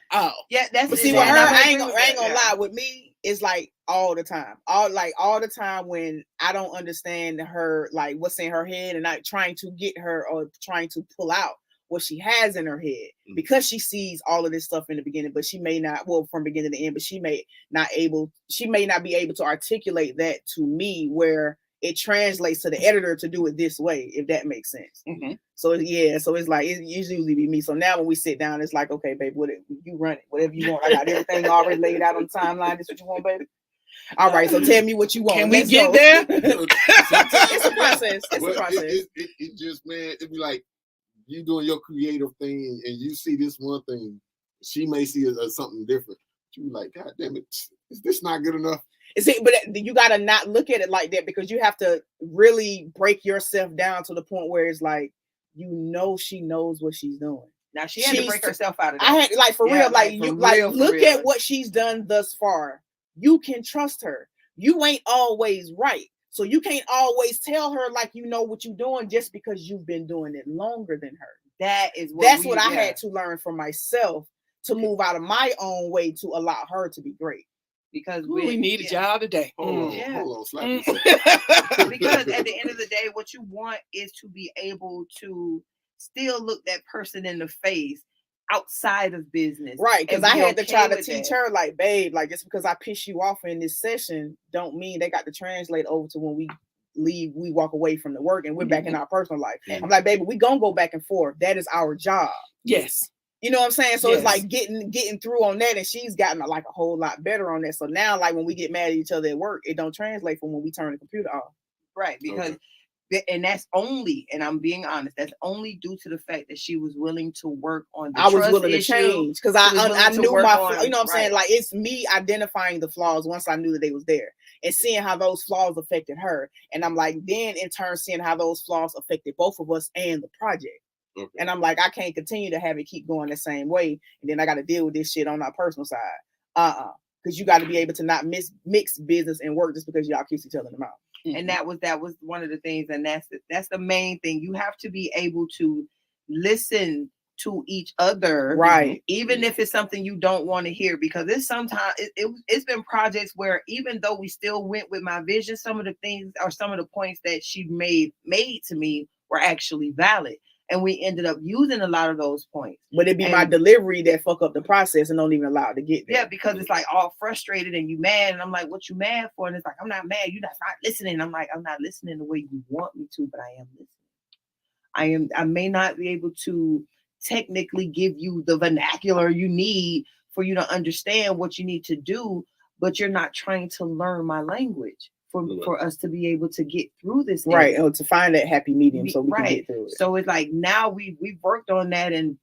Yeah, that's But it. see, with her, And I'm I ain't agree with gonna that, lie. With me, it's like all the time, all the time when I don't understand her, like what's in her head, and not trying to get her or trying to pull out what she has in her head, because she sees all of this stuff in the beginning, but she may not, well, from beginning to end, but she may not be able to articulate that to me where it translates to the editor to do it this way, if that makes sense. Mm-hmm. So yeah, so it's like it usually be me. So now when we sit down, it's like, okay, babe, you run it, whatever you want. I got everything already laid out on the timeline. This what you want, baby? All right, so tell me what you want. Can we Let's get go. there? It's a process. It's a process. It just, man, it'd be like you doing your creative thing and you see this one thing, she may see it as something different. You be like, God damn it, is this not good enough? See, but you gotta not look at it like that, because you have to really break yourself down to the point where it's like, she knows what she's doing. Now she had to break herself out of that. I had like for Yeah, real, like you like look real. at what she's done thus far. You can trust her. You ain't always right. So you can't always tell her like you know what you're doing just because you've been doing it longer than her. That's what I had to learn for myself to move out of my own way to allow her to be great. Because we needed y'all today. Hold on, slap Because at the end of the day, what you want is to be able to still look that person in the face outside of business. Right, because I had to try to teach that. her, like, babe, like just because I piss you off in this session don't mean they got to translate over to when we leave, we walk away from the work and we're back in our personal life. I'm like, baby, we gonna go back and forth. That is our job. Yes. You know what I'm saying? So it's like getting through on that, and she's gotten like a whole lot better on that. So now, like when we get mad at each other at work, it don't translate from when we turn the computer off. Right, because and that's only, and I'm being honest, that's only due to the fact that she was willing to work on the I was trust willing issue, to change because I knew my, you know what I'm saying? right. Like it's me identifying the flaws once I knew that they was there and seeing how those flaws affected her. And I'm like, then in turn, seeing how those flaws affected both of us and the project. Okay. And I'm like, I can't continue to have it keep going the same way. And then I got to deal with this shit on our personal side. Because you got to be able to not mix business and work just because y'all kiss each other in the mouth. And that was one of the things, and that's the main thing. You have to be able to listen to each other, right? Even if it's something you don't want to hear, because it's sometimes it's been projects where even though we still went with my vision, some of the things or some of the points that she made to me were actually valid. And we ended up using a lot of those points. But it'd be my delivery that fuck up the process and don't even allow it to get there. Yeah, because it's like all frustrated and you mad. And I'm like, what you mad for? And it's like, I'm not mad. You're not listening. I'm like, I'm not listening the way you want me to, but I am listening. I may not be able to technically give you the vernacular you need for you to understand what you need to do, but you're not trying to learn my language. For us to be able to get through this thing. Right, or to find that happy medium so we can get through it. So it's like now we've worked on that, and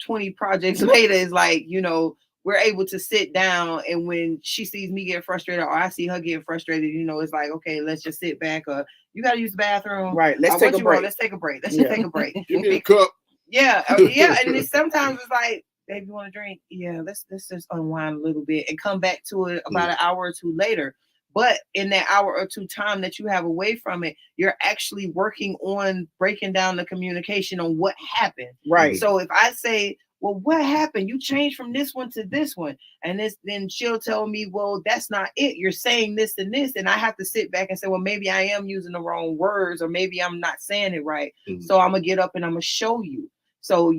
20 projects later is like, we're able to sit down, and when she sees me get frustrated or I see her getting frustrated, it's like, okay, let's just sit back, or you got to use the bathroom. Right, let's take a break. Let's take a break. Let's just take a break. Give me a cup. Yeah, and sometimes it's like, babe, you want to drink? Yeah, let's just unwind a little bit and come back to it about an hour or two later. But in that hour or two time that you have away from it, you're actually working on breaking down the communication on what happened. Right. So if I say, well, what happened? You changed from this one to this one. And then she'll tell me, well, that's not it. You're saying this and this. And I have to sit back and say, well, maybe I am using the wrong words, or maybe I'm not saying it right. Mm-hmm. So I'm going to get up and I'm going to show you. So,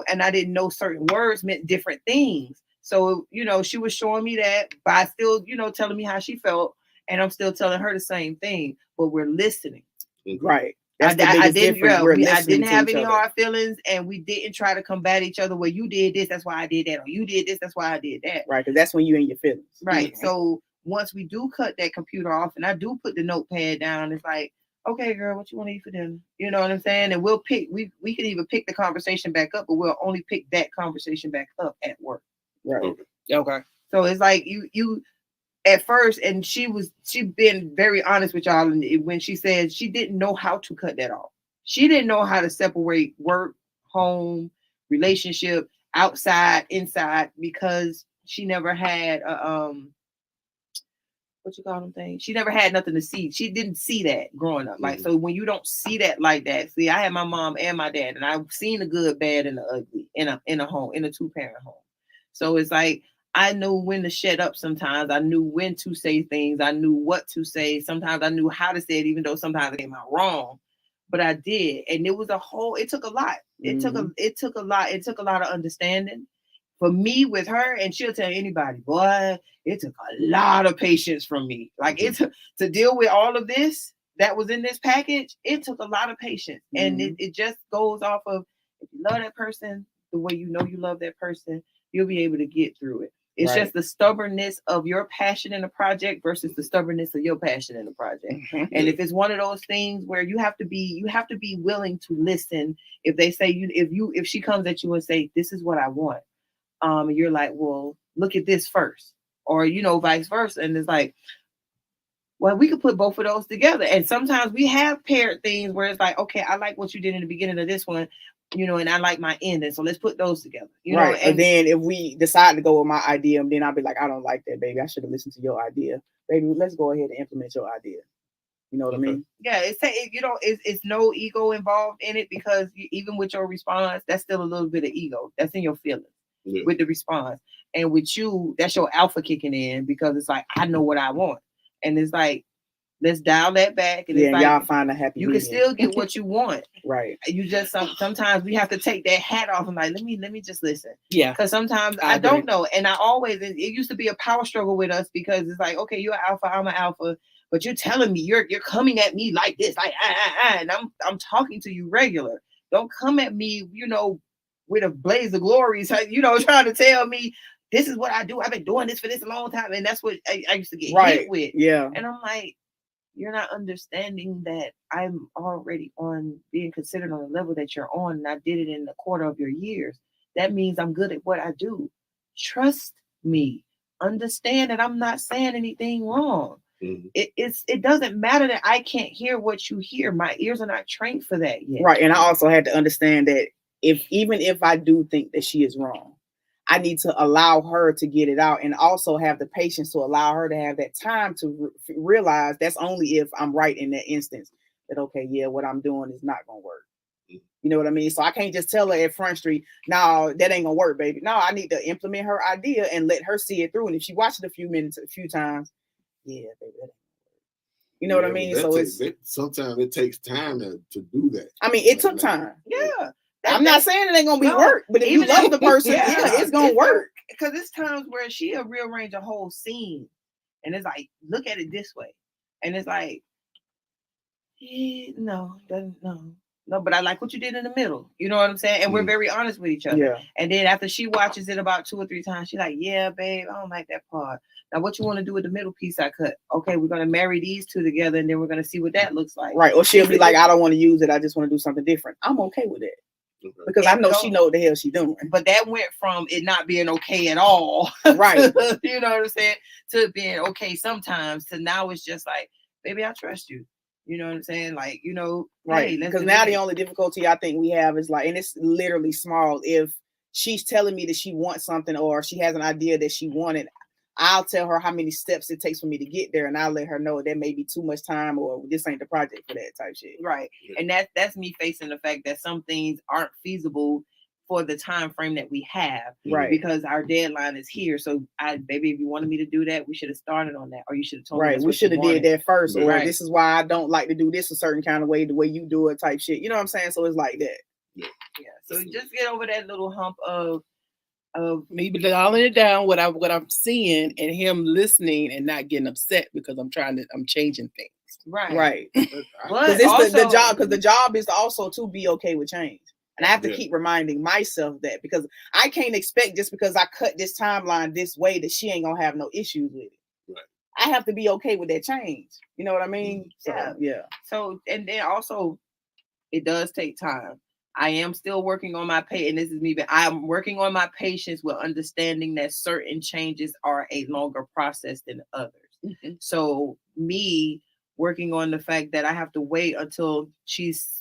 and I didn't know certain words meant different things. So, she was showing me that by still, telling me how she felt. And I'm still telling her the same thing, but we're listening. Right. I didn't have any hard feelings, and we didn't try to combat each other. Well, you did this, that's why I did that. Or you did this, that's why I did that. Right, because that's when you're in your feelings. Right. Mm-hmm. So once we do cut that computer off, and I do put the notepad down, it's like, okay, girl, what you want to eat for dinner? You know what I'm saying? And we'll pick. We can even pick the conversation back up, but we'll only pick that conversation back up at work. Right. Okay. So it's like you. At first, and she been very honest with y'all when she said she didn't know how to cut that off. She didn't know how to separate work, home, relationship, outside, inside, because she never had what you call them things. She never had nothing to see. She didn't see that growing up. Like, Mhm. so when you don't see that like that, see, I had my mom and my dad, and I've seen the good, bad, and the ugly in a home, in a 2-parent home. So it's like I knew when to shut up sometimes. I knew when to say things. I knew what to say. Sometimes I knew how to say it, even though sometimes it came out wrong. But I did. And it was it took a lot. It took a lot. It took a lot of understanding for me with her. And she'll tell anybody, boy, it took a lot of patience from me. Like it took to deal with all of this that was in this package. It took a lot of patience. And it just goes off of, if you love that person the way you know you love that person, you'll be able to get through it. It's just the stubbornness of your passion in a project versus the stubbornness of your passion in a project. And if it's one of those things where you have to be willing to listen. If they say if she comes at you and say, this is what I want, and you're like, well, look at this first, or vice versa. And it's like, well, we could put both of those together. And sometimes we have paired things where it's like, okay, I like what you did in the beginning of this one, and I like my ending. So let's put those together. Right. And then if we decide to go with my idea, then I'll be like, I don't like that, baby. I should have listened to your idea. Baby, let's go ahead and implement your idea. You know what I mean? Yeah, it's no ego involved in it, because even with your response, that's still a little bit of ego. That's in your feelings with the response. And with you, that's your alpha kicking in, because it's like, I know what I want. And it's like, let's dial that back. And it's like, y'all find a happy you medium. can still get what you want. Right. You just sometimes we have to take that hat off and like, let me just listen. Yeah. Because sometimes I don't know. And I always, it used to be a power struggle with us, because it's like, okay, you're an alpha, I'm an alpha, but you're telling me you're coming at me like this, like and I'm talking to you regular. Don't come at me, with a blaze of glory, trying to tell me this is what I do. I've been doing this for this a long time. And that's what I used to get hit with. Yeah. And I'm like, you're not understanding that I'm already on being considered on the level that you're on, and I did it in a quarter of your years. That means I'm good at what I do. Trust me. Understand that I'm not saying anything wrong. Mhm. It doesn't matter that I can't hear what you hear. My ears are not trained for that yet. Right. And I also had to understand that even if I do think that she is wrong, I need to allow her to get it out, and also have the patience to allow her to have that time to realize that's only if I'm right in that instance, that, okay, yeah, what I'm doing is not going to work. You know what I mean? So I can't just tell her at Front Street, no, that ain't going to work, baby. No, I need to implement her idea and let her see it through. And if she watches it a few times, yeah, baby, that ain't. You know what I mean? So sometimes it takes time to do that. I mean, it took time. Yeah. I'm not saying it ain't gonna be work, but if you love the person, it's gonna work. Because it's times where she'll rearrange a whole scene, and it's like, look at it this way, and it's like, no, but I like what you did in the middle. You know what I'm saying? And we're very honest with each other. Yeah. And then after she watches it about 2 or 3 times, she's like, yeah, babe, I don't like that part. Now, what you want to do with the middle piece I cut? Okay, we're gonna marry these two together, and then we're gonna see what that looks like. Right. Or she'll be like, I don't want to use it. I just want to do something different. I'm okay with it. Because I know she know what the hell she's doing. But that went from it not being okay at all, right? You know what I'm saying, to being okay sometimes, to now it's just like, baby, I trust you. You know what I'm saying? Like, right. Hey, because now the only difficulty I think we have is like, and it's literally small. If she's telling me that she wants something, or she has an idea that she wanted, I'll tell her how many steps it takes for me to get there, and I'll let her know that may be too much time, or this ain't the project for that type shit. Right. And that's me facing the fact that some things aren't feasible for the time frame that we have. Right. Because our deadline is here. So baby, if you wanted me to do that, we should have started on that, or you should have told me. Right. We should have did that first. Or right. This is why I don't like to do this a certain kind of way, the way you do it type shit. You know what I'm saying? So it's like that. Yeah. So just get over that little hump of maybe dialing it down, what I'm seeing, and him listening and not getting upset because I'm changing things. Right. Because it's the job. Because the job is also to be okay with change, and I have to keep reminding myself that, because I can't expect just because I cut this timeline this way that she ain't gonna have no issues with it. Right. I have to be okay with that change. You know what I mean? Yeah. So, and then also, it does take time. I am still working on my patience, and this is me, but I'm working on my patience with understanding that certain changes are a longer process than others. Mm-hmm. So me working on the fact that I have to wait until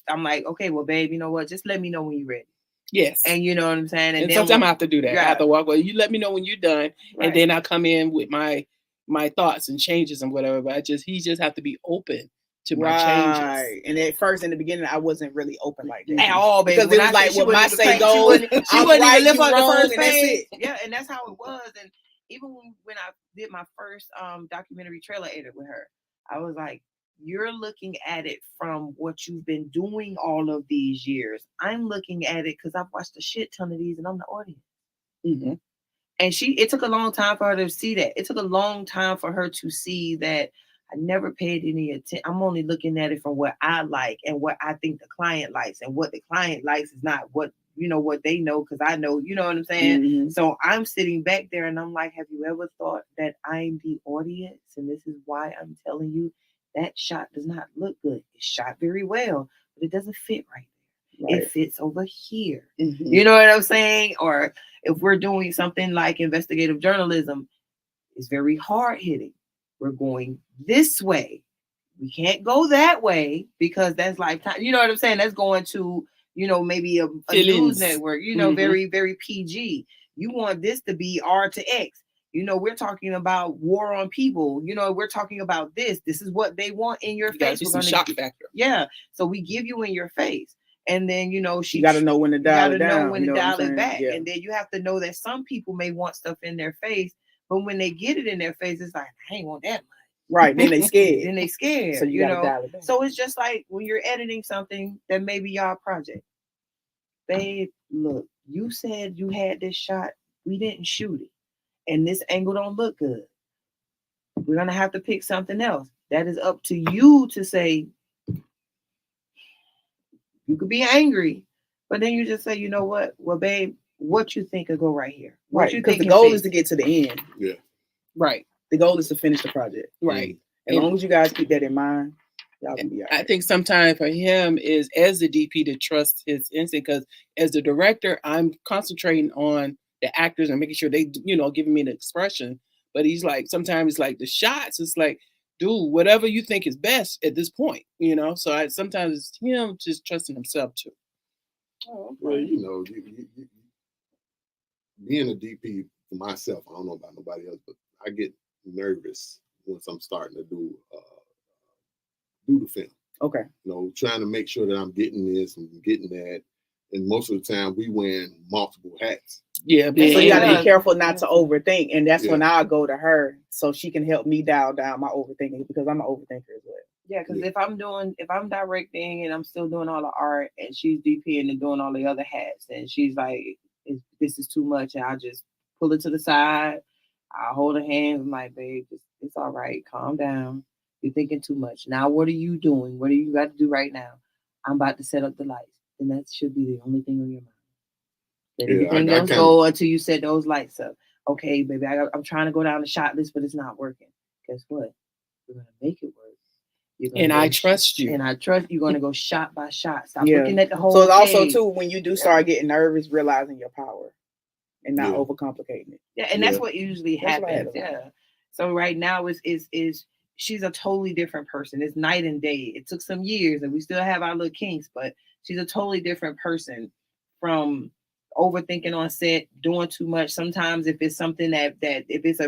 I'm like, okay, well, babe, you know what? Just let me know when you're ready. Yes. And you know what I'm saying? And then sometimes I have to do that. I have to walk away. You let me know when you're done, and then I come in with my my thoughts and changes and whatever. But he just have to be open to my changes. And at first, in the beginning, I wasn't really open like that At all, baby. because it was like, well, my say she goes, wouldn't I'm even right, live you on the wrong, first and that's page. it. Yeah, and that's how it was. And even when I did my first documentary trailer edit with her, I was like, you're looking at it from what you've been doing all of these years. I'm looking at it because I've watched a shit ton of these and I'm the audience. Mm-hmm. And it took a long time for her to see that. It took a long time for her to see that I never paid any attention. I'm only looking at it from what I like and what I think the client likes. And what the client likes is not what they know, because I know, you know what I'm saying? Mm-hmm. So I'm sitting back there and I'm like, have you ever thought that I'm the audience? And this is why I'm telling you that shot does not look good. It's shot very well, but it doesn't fit right there. It fits over here. Mm-hmm. You know what I'm saying? Or if we're doing something like investigative journalism, it's very hard hitting. We're going this way. We can't go that way because that's Lifetime. You know what I'm saying? That's going to, maybe a news network, Mm-hmm. very, very PG. You want this to be R to X. We're talking about war on people. We're talking about this. This is what they want in your face. We're gonna shock factor. Yeah. So we give you in your face. And then, you got to know when to dial it down. Know when to dial it back. Yeah. And then you have to know that some people may want stuff in their face, but when they get it in their face, it's like, I ain't want that much. Right. Then they scared. So you gotta dial it back. So it's just like when you're editing something that may be y'all project. Babe, look, you said you had this shot. We didn't shoot it. And this angle don't look good. We're going to have to pick something else. That is up to you to say. You could be angry, but then you just say, you know what? Well, babe, what you think will go right here? Right, because the goal is to get to the end. Yeah. Right. The goal is to finish the project. Right. As long as you guys keep that in mind, y'all can be all right. I think sometimes for him is as the DP to trust his instinct, because as the director, I'm concentrating on the actors and making sure they, giving me the expression. But he's like, sometimes like the shots, it's like, do whatever you think is best at this point, So sometimes it's him just trusting himself too. Oh, okay. Well, you, being a DP for myself, I don't know about nobody else, but I get nervous once I'm starting to do the film. Okay. Trying to make sure that I'm getting this and getting that. And most of the time we wearing multiple hats. Yeah. So you gotta be careful not to overthink. And that's when I'll go to her so she can help me dial down my overthinking, because I'm an overthinker as well. Yeah, because if I'm directing and I'm still doing all the art and she's DPing and doing all the other hats, and she's like, this is too much, and I just pull it to the side. I'll hold her hands. I'm like, babe, it's all right. Calm down. You're thinking too much. Now, what are you doing? What do you got to do right now? I'm about to set up the lights. And that should be the only thing on your mind. Let everything else go until you set those lights up. Okay, baby, I'm trying to go down the shot list, but it's not working. Guess what? We're going to make it work. And I trust you. And I trust you're going to go shot by shot. Stop looking at the whole So it's also, too, when you do start getting nervous, realizing your power and not overcomplicating it. Yeah, and that's what usually happens. Yeah. So right now is she's a totally different person. It's night and day. It took some years, and we still have our little kinks, but she's a totally different person from overthinking on set, doing too much. Sometimes if it's something that if it's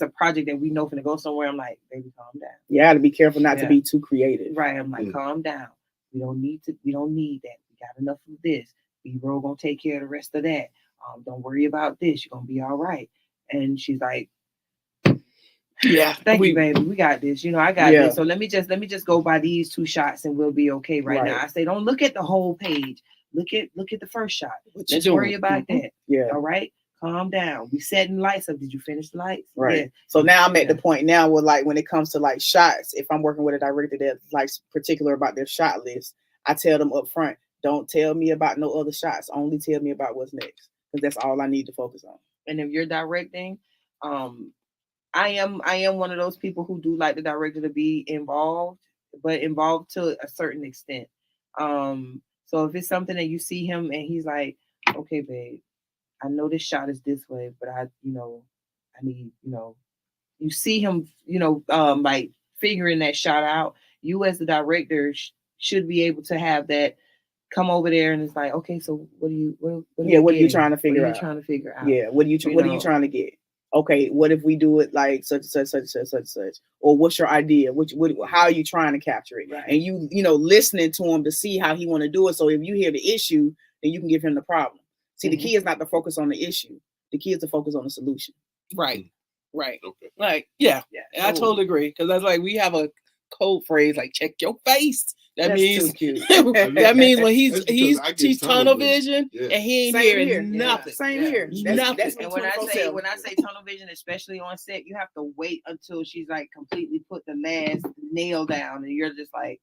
a project that we know going to go somewhere, I'm like, baby, calm down. You got to be careful not to be too creative. Right. I'm like, calm down. We don't need that. We got enough of this. B-roll gonna take care of the rest of that. Don't worry about this. You're gonna be all right. And she's like, yeah, thank you, baby. We got this. I got this. So let me just go by these two shots and we'll be okay right now. I say, don't look at the whole page. Look at the first shot. Let's worry about that. Yeah. All right. Calm down. We setting lights up. Did you finish the lights? Right. Yeah. So now I'm at the point now where, like, when it comes to like shots, if I'm working with a director that's like particular about their shot list, I tell them up front, don't tell me about no other shots. Only tell me about what's next, because that's all I need to focus on. And if you're directing, I am one of those people who do like the director to be involved, but involved to a certain extent. So if it's something that you see him and he's like, okay, babe, I know this shot is this way, but I need, you see him, like figuring that shot out. You as the director should be able to have that come over there and it's like, okay, so what are you trying to figure out? Yeah, what are you trying to get? okay, what if we do it like such and such, or what's your idea? How are you trying to capture it? Right. And you know, listening to him to see how he want to do it. So if you hear the issue, then you can give him the problem. See, the key is not to focus on the issue. The key is to focus on the solution. Right. Right. Okay. Like, yeah. Yeah. I totally agree. Because that's like we have a code phrase like check your face. That That's means too cute. that means when That's because I get he's tunnel tunnel vision. vision Yeah. and he ain't Same hearing here. nothing. Same Yeah. here. Nothing. That's me And when I 24/7. say tunnel vision, especially on set, you have to wait until she's like completely put the last nail down, and you're just like,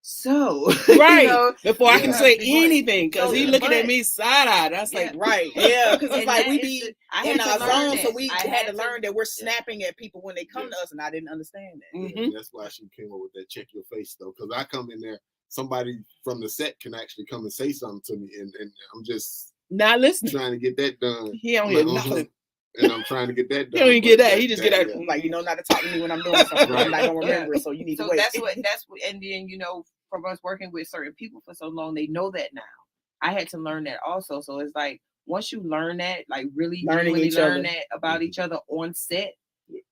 so Right. you know, Before I Yeah. can say Before- anything, because So, he looking at but- me side-eyed. That's Yeah. like, Right. Yeah. Because it's And like that we is be the- I in had our to learn zone, so that. we I had to learn that we're snapping at people when they come Yeah. to us, and I didn't understand that. Mhm. And that's why she came up with that check your face though, because I come in there, somebody from the set can actually come and say something to me, and I'm just not listening. trying to get that done. He don't hear Uh-huh. nothing. And I'm trying to get that He done. don't even get but that. He just get that. yeah. Like, you know, not to talk to me when I'm doing something. Right. I'm not gonna remember it, so you need So to wait. that's what, and then, you know, from us working with certain people for so long, they know that now. I had to learn that also. So it's like, once you learn that, like really Learning genuinely each learn other. that about each other on set,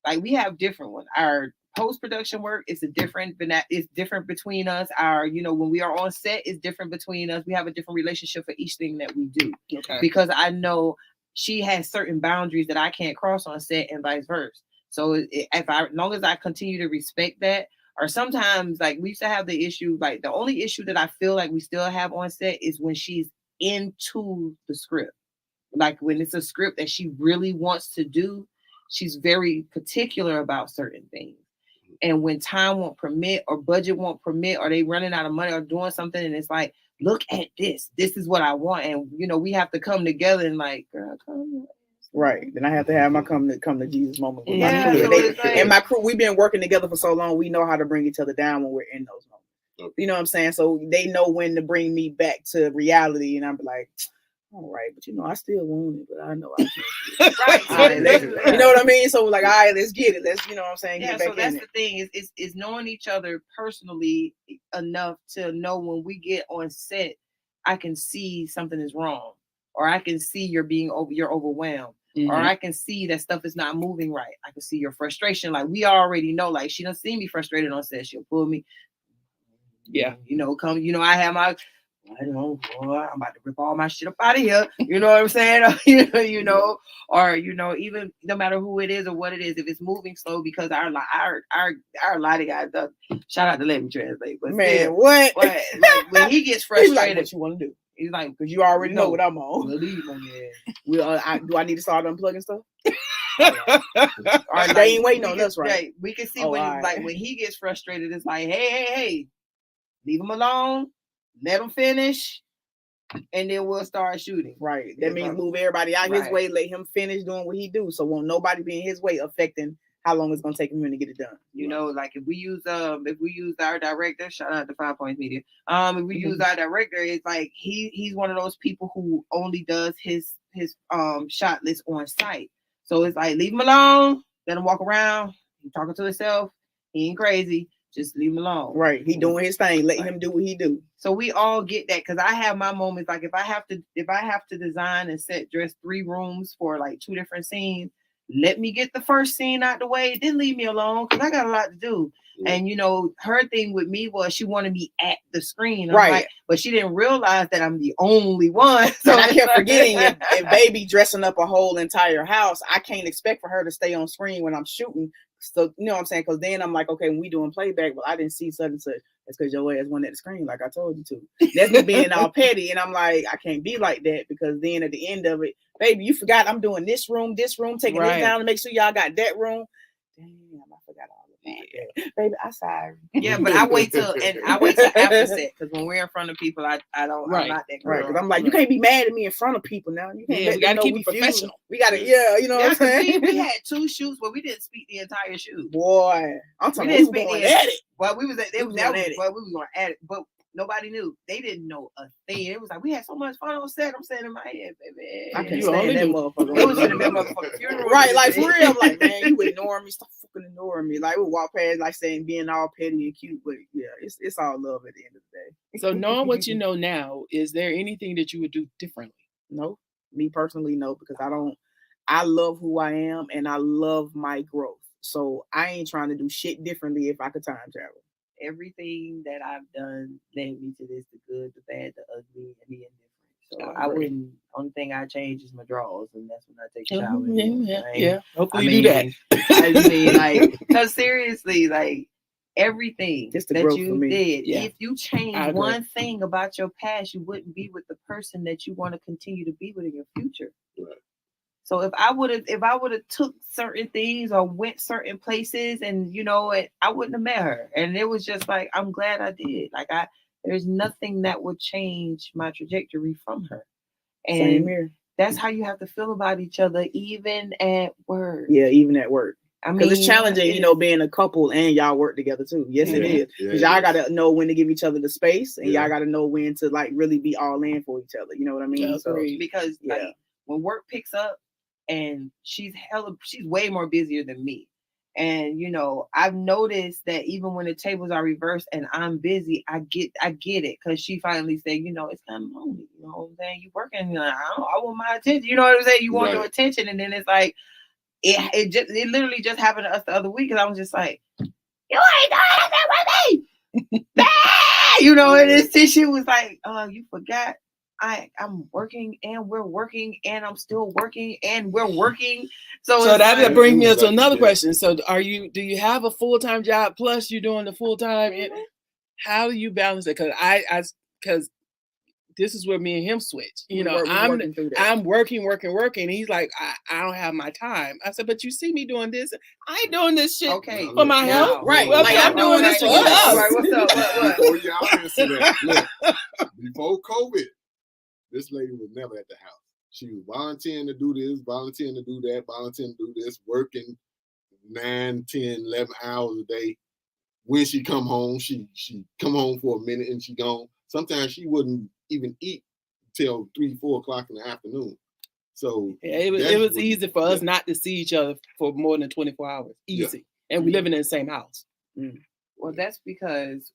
like we have different ones. Our post-production work is it's different between us. Our, you know, when we are on set, it's different between us. We have a different relationship for each thing that we do. Okay. Because I know she has certain boundaries that I can't cross on set and vice versa. So as long as I continue to respect that, or sometimes like we used to have the issue, like the only issue that I feel like we still have on set is when she's into the script. Like when it's a script that she really wants to do, she's very particular about certain things. And when time won't permit or budget won't permit, or they running out of money or doing something, and it's like, look at this. This is what I want. And you know, we have to come together and like, girl, come. Right. Then I have to have my come to Jesus moment with Yeah, my crew. so it's like- And my crew, we've been working together for so long. We know how to bring each other down when we're in those moments. Okay. You know what I'm saying? So they know when to bring me back to reality, and I'm like, all right, but you know, I still want it, but I know I can't. Right. All right, you know what I mean? So like, all right, let's get it. Let's, you know what I'm saying? Yeah, Get back so that's in the it. thing is knowing each other personally enough to know when we get on set, I can see something is wrong, or I can see you're overwhelmed, or I can see that stuff is not moving right. I can see your frustration. Like we already know, like she doesn't see me frustrated on set. She'll pull me. Yeah. You know, come. You know, I have my. I don't know, boy, I'm about to rip all my shit up out of here. You know what I'm saying? you know, or you know, even no matter who it is or what it is, if it's moving slow, because our lighting guy does. Shout out to Let Me Translate, but Man, still, what? but like, when he gets He's like, frustrated, what you want to do? he's like, Because you already know No. what I'm on. believe on that. Do I need to start unplugging stuff? Or They ain't waiting we on can- us, right? yeah, we can see Oh, when alright. like when he gets frustrated, it's like, hey, leave him alone, let him finish, and then we'll start shooting. Right. Yeah, That means right. move everybody out his Right. way, let him finish doing what he do. So won't nobody be in his way affecting how long it's gonna take him to get it done. You know, like if we use our director, shout out to 5 Points Media. If we use our director, it's like he's one of those people who only does his shot list on site. So it's like leave him alone, let him walk around, he's talking to himself, he ain't crazy, just leave him alone. Right. He doing his thing. Let Right. him do what he do. So we all get that, because I have my moments, like if I have to design and set dress 3 rooms for like 2 different scenes, let me get the first scene out the way, then leave me alone, because I got a lot to do. Yeah. And you know, her thing with me was she wanted me at the screen. I'm Right. like, but she didn't realize that I'm the only one. So And I kept forgetting if baby dressing up a whole entire house, I can't expect for her to stay on screen when I'm shooting. So you know what I'm saying? Because then I'm like, okay, when we doing playback, well, I didn't see such and such. That's because your ass went at the screen, like I told you to. That's me being all petty, and I'm like, I can't be like that, because then at the end of it, baby, you forgot I'm doing this room, taking Right. this down to make sure y'all got that room. Damn, I forgot all of that. Baby, I'm sorry. yeah, but I wait till after set, because when we're in front of people, I don't Right. I'm not that Right, girl. because I'm like, you can't be mad at me in front of people now. You can't Yeah, let we them gotta know keep we it feuding. professional. We gotta, yeah, you know Yeah, what I'm 'cause saying? we had 2 shoots where we didn't speak the entire shoot. Boy, I'm talking didn't about we speak going the- at it. Well, we was at We was going at it. well, we was going at it, but nobody knew. They didn't know a thing. It was like we had so much fun on set. I'm saying in my head, baby. I can You stand only that do- motherfucker. It was in the motherfucking funeral. Right, like for real. I'm like, man, you ignoring me. Stop fucking ignoring me. Like we walk past, like saying being all petty and cute, but yeah, it's all love at the end of the day. So knowing what you know now, is there anything that you would do differently? No, me personally, no, because I love who I am and I love my growth. So I ain't trying to do shit differently if I could time travel. Everything that I've done led me to this: the good, the bad, the ugly, and the indifferent. So I I agree. wouldn't. Only thing I change is my drawers, and that's when I take a shower. Yeah. Hopefully I you do that. I mean, like, no, seriously, like everything It's the that growth for you me. did. Yeah. If you I change agree. one thing about your past, you wouldn't be with the person that you want to continue to be with in your future. Right. So if I would have took certain things or went certain places, and I wouldn't have met her. And it was just like, I'm glad I did. Like, there's nothing that would change my trajectory from her. Same And here. that's how you have to feel about each other, even at work. Yeah, even at work. I Because mean, it's challenging, being a couple and y'all work together too. Yes, it is. Because y'all got to know when to give each other the space, and y'all got to know when to like really be all in for each other. You know what I mean? Yeah, So because like, when work picks up, and she's way more busier than me. And I've noticed that even when the tables are reversed and I'm busy, I get it, because she finally said, it's kind of lonely. You know what I'm saying? You working? I want my attention. You know what I'm saying? You want your attention, and then it's like it literally just happened to us the other week, because I was just like, you ain't doing that with me. And this she was like, you forgot. I'm working, and we're working, and I'm still working, and we're working. So that brings me to another question. So do you have a full-time job plus you're doing the full-time? Mm-hmm. How do you balance it? Because this is where me and him switch. I'm working. He's like, I don't have my time. I said, but you see me doing this. I ain't doing this shit for my health. Right. Well, like, I'm doing this for us. Right, what's up? What? Before y'all answer that, look, before COVID, this lady was never at the house. She was volunteering to do this, volunteering to do that, volunteering to do this, working 9, 10, 11 hours a day. When she come home, she come home for a minute and she gone. Sometimes she wouldn't even eat till 3, 4 o'clock in the afternoon. So it was easy for us not to see each other for more than 24 hours. Easy. Yeah. And we living in the same house. Mm. Well, that's because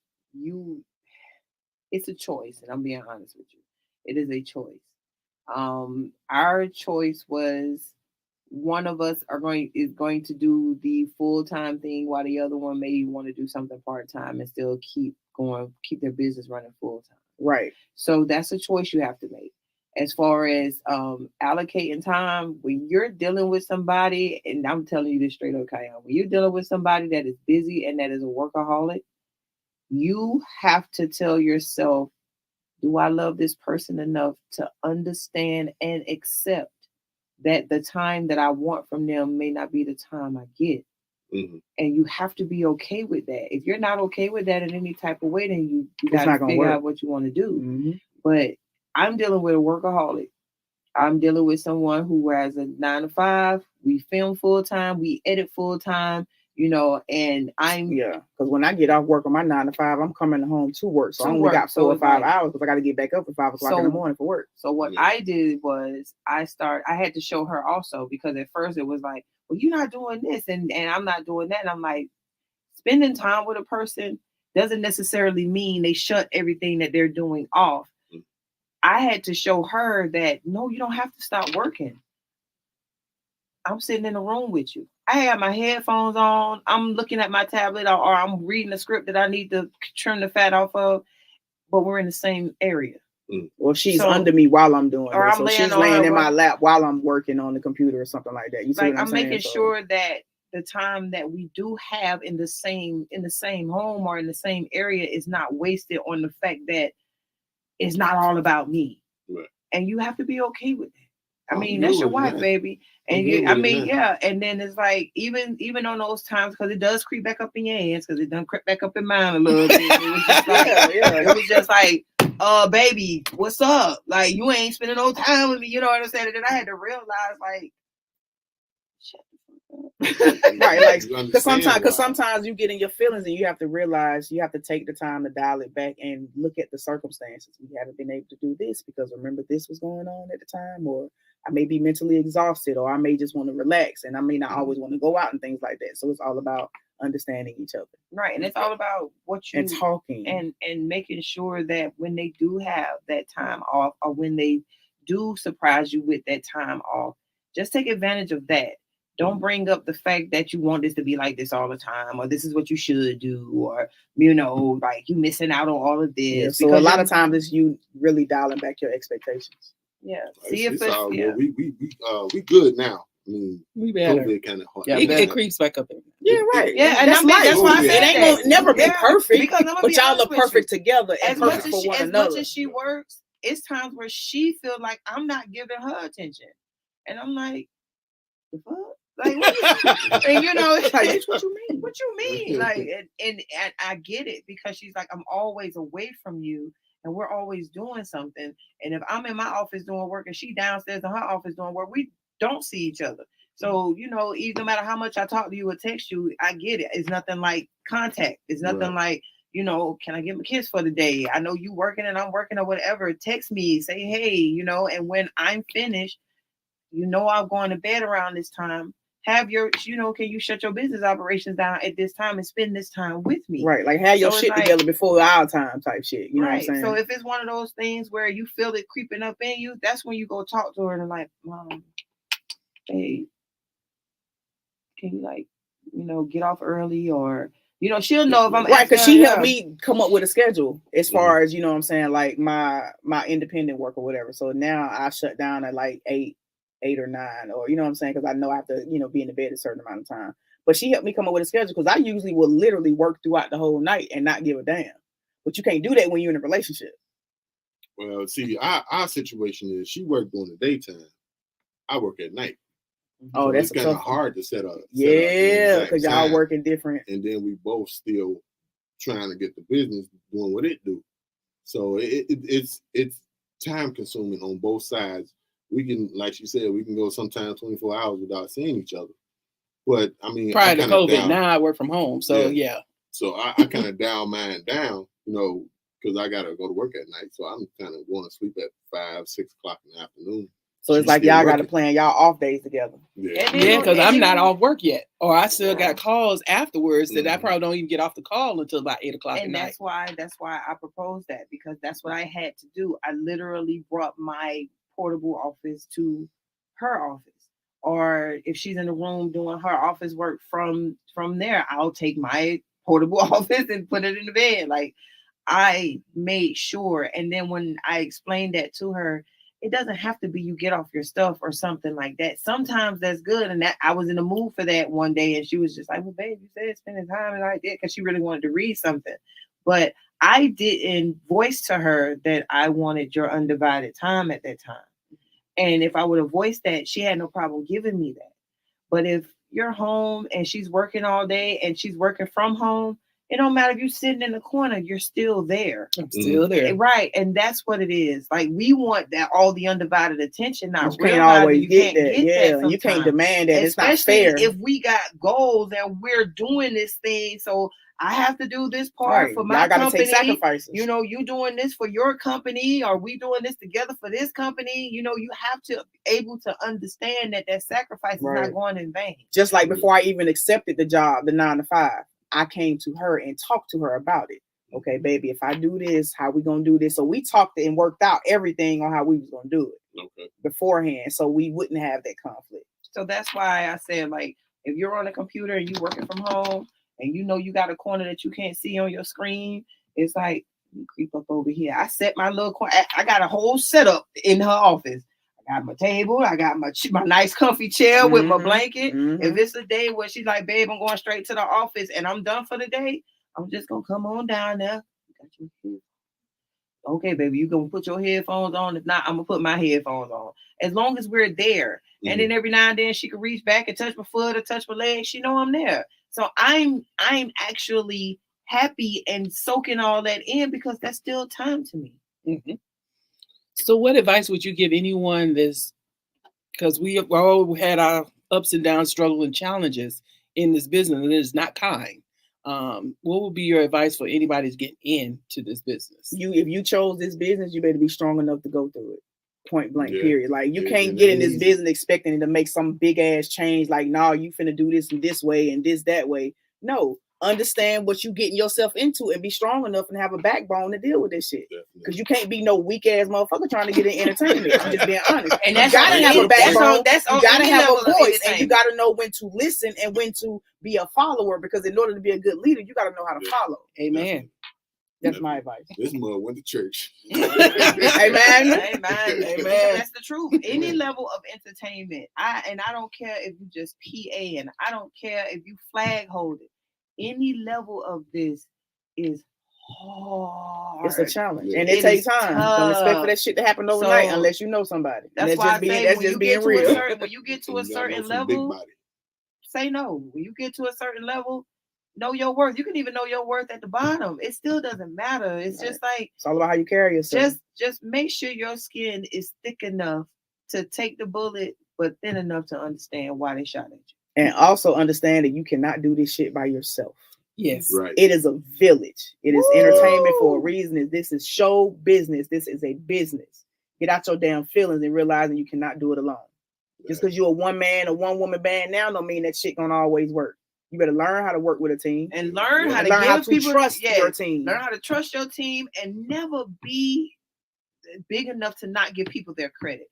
it's a choice, and I'm being honest with you. It is a choice. Our choice was, one of us is going to do the full-time thing, while the other one may want to do something part-time and still keep their business running full-time. Right. So that's a choice you have to make. As far as allocating time, when you're dealing with somebody, and I'm telling you this straight up, Kayan, when you're dealing with somebody that is busy and that is a workaholic, you have to tell yourself, do I love this person enough to understand and accept that the time that I want from them may not be the time I get? Mm-hmm. And you have to be okay with that. If you're not okay with that in any type of way, then you got to figure out what you want to do. Mm-hmm. But I'm dealing with a workaholic. I'm dealing with someone who has a 9 to 5. We film full time. We edit full time. And because when I get off work on my 9 to 5, I'm coming home to work. So I only got 4 or 5 hours because I got to get back up at 5 o'clock in the morning for work. So what I did was I had to show her also, because at first it was like, well, you're not doing this and I'm not doing that. And I'm like, spending time with a person doesn't necessarily mean they shut everything that they're doing off. I had to show her that, no, you don't have to stop working. I'm sitting in the room with you. I have my headphones on. I'm looking at my tablet, or I'm reading a script that I need to trim the fat off of, but we're in the same area. Well, she's under me while I'm doing it. So she's laying in my lap while I'm working on the computer or something like that. You see what I'm saying? Making sure that the time that we do have in the same home or in the same area is not wasted on the fact that it's not all about me. Right. And you have to be okay with that. I mean, that's your wife, baby. And and then it's like, even on those times, because it does creep back up in your ass, because it done creep back up in mine a little bit. It was just like, it was just like, baby, what's up? Like, you ain't spending no time with me, you know what I'm saying? And then I had to realize, like, shut the fuck up. Right, like, because sometimes you get in your feelings and you have to realize you have to take the time to dial it back and look at the circumstances. We haven't been able to do this because remember this was going on at the time, or I may be mentally exhausted, or I may just want to relax, and I may not always want to go out and things like that. So it's all about understanding each other. Right. And it's all about what you and talking and making sure that when they do have that time off, or when they do surprise you with that time off, Just take advantage of that. Don't bring up the fact that you want this to be like this all the time, or this is what you should do, or like you missing out on all of this. Yeah, so a lot of times it's you really dialing back your expectations. Yeah. See if it's all good. We good now. I mean, we better. COVID kind of hard. Yeah, it creeps back up. Yeah, right. Yeah, and that's why I said it ain't gonna never be perfect, but y'all are perfect together and perfect for one another. As much as she works, it's times where she feels like I'm not giving her attention, and I'm like, the fuck? Like, and it's like, what you mean? What you mean? Like, and I get it, because she's like, I'm always away from you, and we're always doing something. And if I'm in my office doing work and she downstairs in her office doing work, we don't see each other. So, even no matter how much I talk to you or text you, I get it. It's nothing like contact. It's nothing like, can I give him a kiss for the day? I know you working and I'm working or whatever. Text me, say, hey, and when I'm finished, I'm going to bed around this time. Have your, can you shut your business operations down at this time and spend this time with me? Right. Like, have your shit together before our time type shit. You know what I'm saying? So if it's one of those things where you feel it creeping up in you, that's when you go talk to her and like, Mom, hey, can you get off early, or she'll know if I'm right, because she helped me come up with a schedule as far as what I'm saying, like my independent work or whatever. So now I shut down at like 8 or 9, or what I'm saying, because I know I have to be in the bed a certain amount of time. But she helped me come up with a schedule, because I usually will literally work throughout the whole night and not give a damn. But you can't do that when you're in a relationship. Well, see, our situation is she worked during the daytime, I work at night. Oh, so that's kind of hard to set up. Yeah, because y'all working different, and then we both still trying to get the business doing what it do. So it's time consuming on both sides. We can, like she said, we can go sometimes 24 hours without seeing each other. But I mean, prior to COVID, now I work from home. So yeah. So I kind of dial mine down, because I gotta go to work at night. So I'm kind of going to sleep at 5, 6 o'clock in the afternoon. So it's like y'all got to plan y'all off days together. Yeah, because I'm not off work yet, or I still got calls afterwards that I probably don't even get off the call until about 8 o'clock at night. And that's why I proposed that, because that's what I had to do. I literally brought my portable office to her office, or if she's in the room doing her office work from there, I'll take my portable office and put it in the bed. Like, I made sure, and then when I explained that to her, it doesn't have to be you get off your stuff or something like that. Sometimes that's good. And that I was in the mood for that one day. And she was just like, well, babe, you said spending time. And I did, because she really wanted to read something. But I didn't voice to her that I wanted your undivided time at that time. And if I would have voiced that, she had no problem giving me that. But if you're home and she's working all day and she's working from home, it don't matter if you're sitting in the corner, you're still there. I'm still there. Right. And that's what it is. Like, we want that all the undivided attention. Not you can't always get that. Yeah. You can't demand that. Especially it's not fair. If we got goals and we're doing this thing. So I have to do this part for my company. Take sacrifices. You doing this for your company, or we doing this together for this company. You have to be able to understand that sacrifice is not going in vain. Just like before I even accepted the job, the 9 to 5. I came to her and talked to her about it. Okay, baby, if I do this, how we gonna do this? So we talked and worked out everything on how we was gonna do it beforehand, so we wouldn't have that conflict. So that's why I said, like, if you're on a computer and you working from home and you got a corner that you can't see on your screen, it's like, you creep up over here. I set my little corner. I got a whole setup in her office. I got my table. I got my nice comfy chair with my blanket. If it's a day where she's like, babe, I'm going straight to the office and I'm done for the day, I'm just going to come on down there. Got your headphones. Okay, baby, you going to put your headphones on. If not, I'm going to put my headphones on. As long as we're there. And then every now and then she can reach back and touch my foot or touch my leg. She know I'm there. So I'm actually happy and soaking all that in, because that's still time to me. So what advice would you give anyone because we all had our ups and downs, struggle and challenges in this business, and it's not kind. What would be your advice for anybody who's getting into this business? If you chose this business, you better be strong enough to go through it. Point blank, period. Like, you can't get in this business expecting it to make some big ass change. Like, no, you finna do this in this way and this that way. No, understand what you getting yourself into and be strong enough and have a backbone to deal with this shit. Because you can't be no weak ass motherfucker trying to get in entertainment. I'm just being honest. And you that's gotta on have any- a backbone. that's on You gotta any have level a of voice, and you entertainment. gotta know when to listen and when to be a follower. Because in order to be a good leader, you gotta know how to follow. Amen. That's my advice. This mother went to church. Amen. Amen. Amen. That's the truth. Any level of entertainment, I don't care if you just PA, and I don't care if you flag hold it. Any level of this is hard. It's a challenge, and It it takes is time. Don't expect tough. for that shit to happen overnight So, unless you know somebody. That's And why I just say that's when just you being get to real. when you get to a And you gotta certain know some big level, body. say no. When you get to a certain level, know your worth. You can even know your worth at the bottom. It still doesn't matter. It's just like It's all about how you carry yourself. just make sure your skin is thick enough to take the bullet, but thin enough to understand why they shot at you. And also understand that you cannot do this shit by yourself. Yes. Right. It is a village. It is Woo! entertainment for a reason. This is show business. This is a business. Get out your damn feelings and realizing you cannot do it alone. Just because you're a one man or one woman band now don't mean that shit gonna always work. You better learn how to work with a team And learn how and to learn give how to people trust yes, your team. Learn how to trust your team and never be big enough to not give people their credit.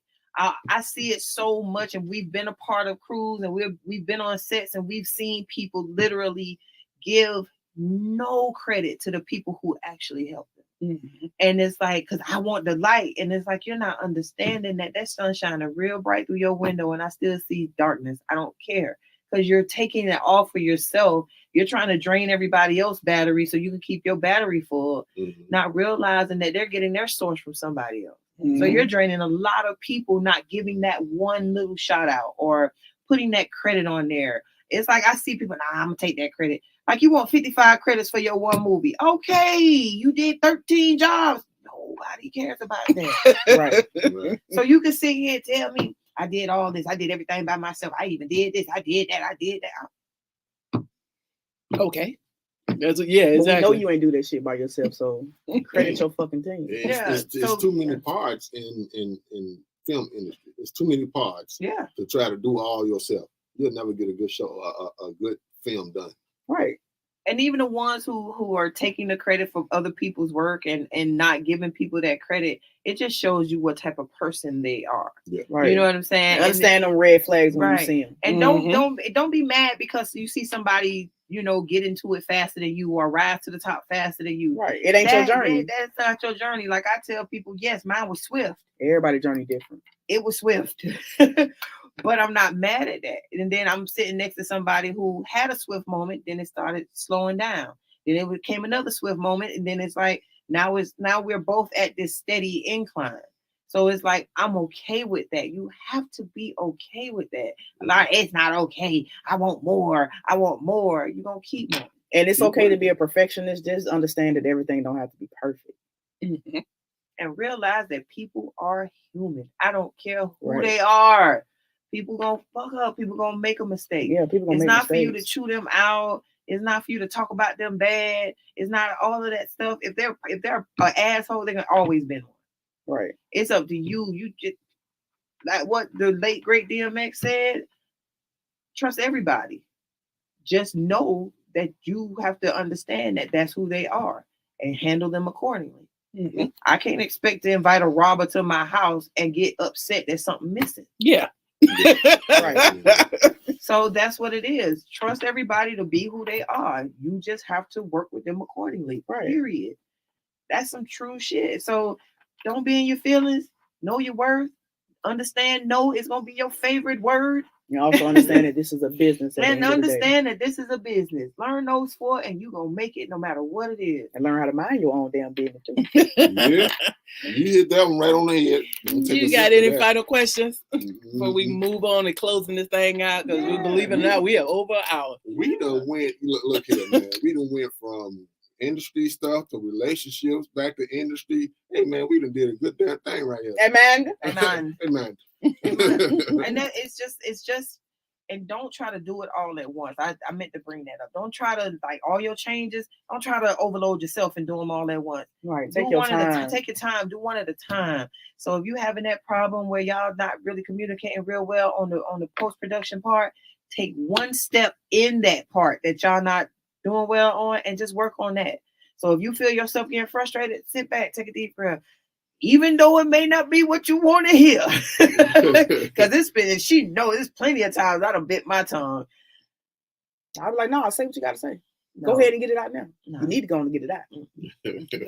I see it so much, and we've been a part of crews, and we've been on sets, and we've seen people literally give no credit to the people who actually helped them. Mm-hmm. And it's like, because I want the light, and it's like you're not understanding that sun shining real bright through your window, and I still see darkness. I don't care, because you're taking it all for yourself. You're trying to drain everybody else's battery so you can keep your battery full, not realizing that they're getting their source from somebody else. Mm-hmm. So you're draining a lot of people, not giving that one little shout out or putting that credit on there. It's like I see people, nah, I'm gonna take that credit. Like you want 55 credits for your one movie. Okay, you did 13 jobs. Nobody cares about that. Right. So you can sit here and tell me, I did all this, I did everything by myself. I even did this, I did that, I did that. Okay. That's But exactly. we know you ain't do that shit by yourself, so credit your fucking team. It's too many parts in film industry. There's too many parts to try to do all yourself. You'll never get a good show, a good film done. Right. And even the ones who are taking the credit for other people's work and not giving people that credit, it just shows you what type of person they are. Yeah. Right. You know what I'm saying? And understand them red flags when you see them. And don't be mad because you see somebody, get into it faster than you or rise to the top faster than you. Right. It ain't your journey. That's not your journey. Like I tell people, yes, mine was swift. Everybody's journey different. It was swift. But I'm not mad at that. And then I'm sitting next to somebody who had a swift moment, then it started slowing down. Then it became another swift moment, and then it's like now we're both at this steady incline. So it's like I'm okay with that. You have to be okay with that. Like it's not okay. I want more. You're gonna keep more. And it's okay to be a perfectionist. Just understand that everything don't have to be perfect. Mm-hmm. And realize that people are human. I don't care who they are. People gonna fuck up. People gonna make a mistake. Yeah, people gonna It's make not mistakes. for you to chew them out. It's not for you to talk about them bad. It's not all of that stuff. If they're an asshole, they're gonna always been one. Right. It's up to you. You just like what the late great DMX said. Trust everybody. Just know that you have to understand that that's who they are and handle them accordingly. Mm-hmm. I can't expect to invite a robber to my house and get upset that something missing. Yeah. Right. So that's what it is. Trust everybody to be who they are. You just have to work with them accordingly. Right. Period. That's some true shit. So don't be in your feelings. Know your worth. Understand no is gonna be your favorite word. You also understand that this is a business. And understand that this is a business. Learn those four and you're gonna make it no matter what it is. And learn how to mind your own damn business too. Yeah. You hit that one right on the head. You got any final questions before we move on and closing this thing out? Because we believe it or not, we are over an hour. We done went, look here, man. We done went from industry stuff to relationships back to industry. Hey man, we done did a good damn thing right here. Amen. Amen. And that it's just and don't try to do it all at once. I meant to bring that up. Don't try to like all your changes. Don't try to overload yourself and do them all at once. Right. Take your time. Take your time. Do one at a time. So if you're having that problem where y'all not really communicating real well on the post-production part, take one step in that part that y'all not doing well on, and just work on that. So if you feel yourself getting frustrated, sit back, take a deep breath. Even though it may not be what you want to hear. Because it's been, and she knows there's plenty of times I done bit my tongue. I was like, no, say what you got to say. No. Go ahead and get it out now. No. You need to go and get it out.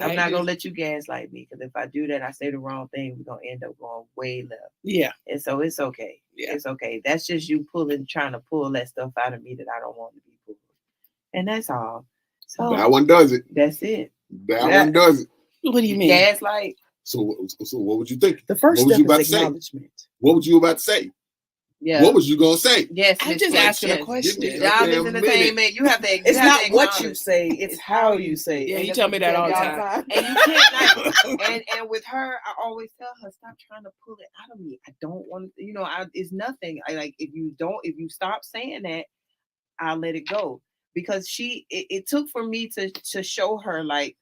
I'm not going to let you gaslight me, because if I do that, I say the wrong thing, we're going to end up going way left. Yeah. And so it's okay. Yeah. It's okay. That's just you trying to pull that stuff out of me that I don't want to be pulled. And that's all. So that one does it. That's it. That one does it. What do you mean? Gaslight. So what would you think? The first What was step you about is to say? acknowledgement. What was you about to say? Yeah. What was you gonna say? Yes, I'm Miss just Fletcher. asking a question. Give me Job is Damn entertainment. You have to. It's you have not to what you acknowledge. say, it's how you say it. Yeah, And you that's tell what me you that tell all the me time. And you can't like, and with her, I always tell her, stop trying to pull it out of me. I don't want to, it's nothing. I like, if you stop saying that, I'll let it go. Because it took for me to show her, like,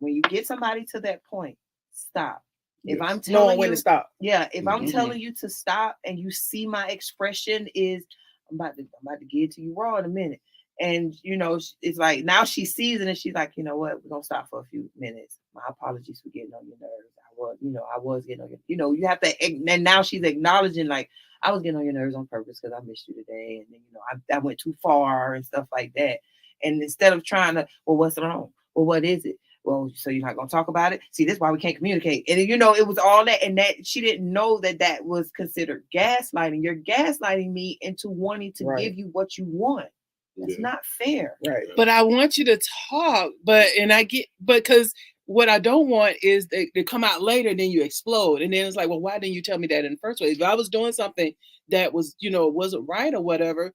when you get somebody to that point, stop. If I'm telling knowing when you to stop. Yeah, if I'm Mhm. telling you to stop and you see my expression is I'm about to get to you raw in a minute. And it's like now she sees it and she's like, you know what, we're gonna stop for a few minutes. My apologies for getting on your nerves. I was getting on your, you have to, and now she's acknowledging, like, I was getting on your nerves on purpose because I missed you today. And then, I went too far and stuff like that. And instead of trying to, well, what's wrong? Well, what is it? Well, so you're not going to talk about it? See, this is why we can't communicate. And, it was all that. And that she didn't know that was considered gaslighting. You're gaslighting me into wanting to give you what you want. That's not fair. Right. But I want you to talk, because what I don't want is they come out later, then you explode. And then it's like, well, why didn't you tell me that in the first place? If I was doing something that was, wasn't right or whatever,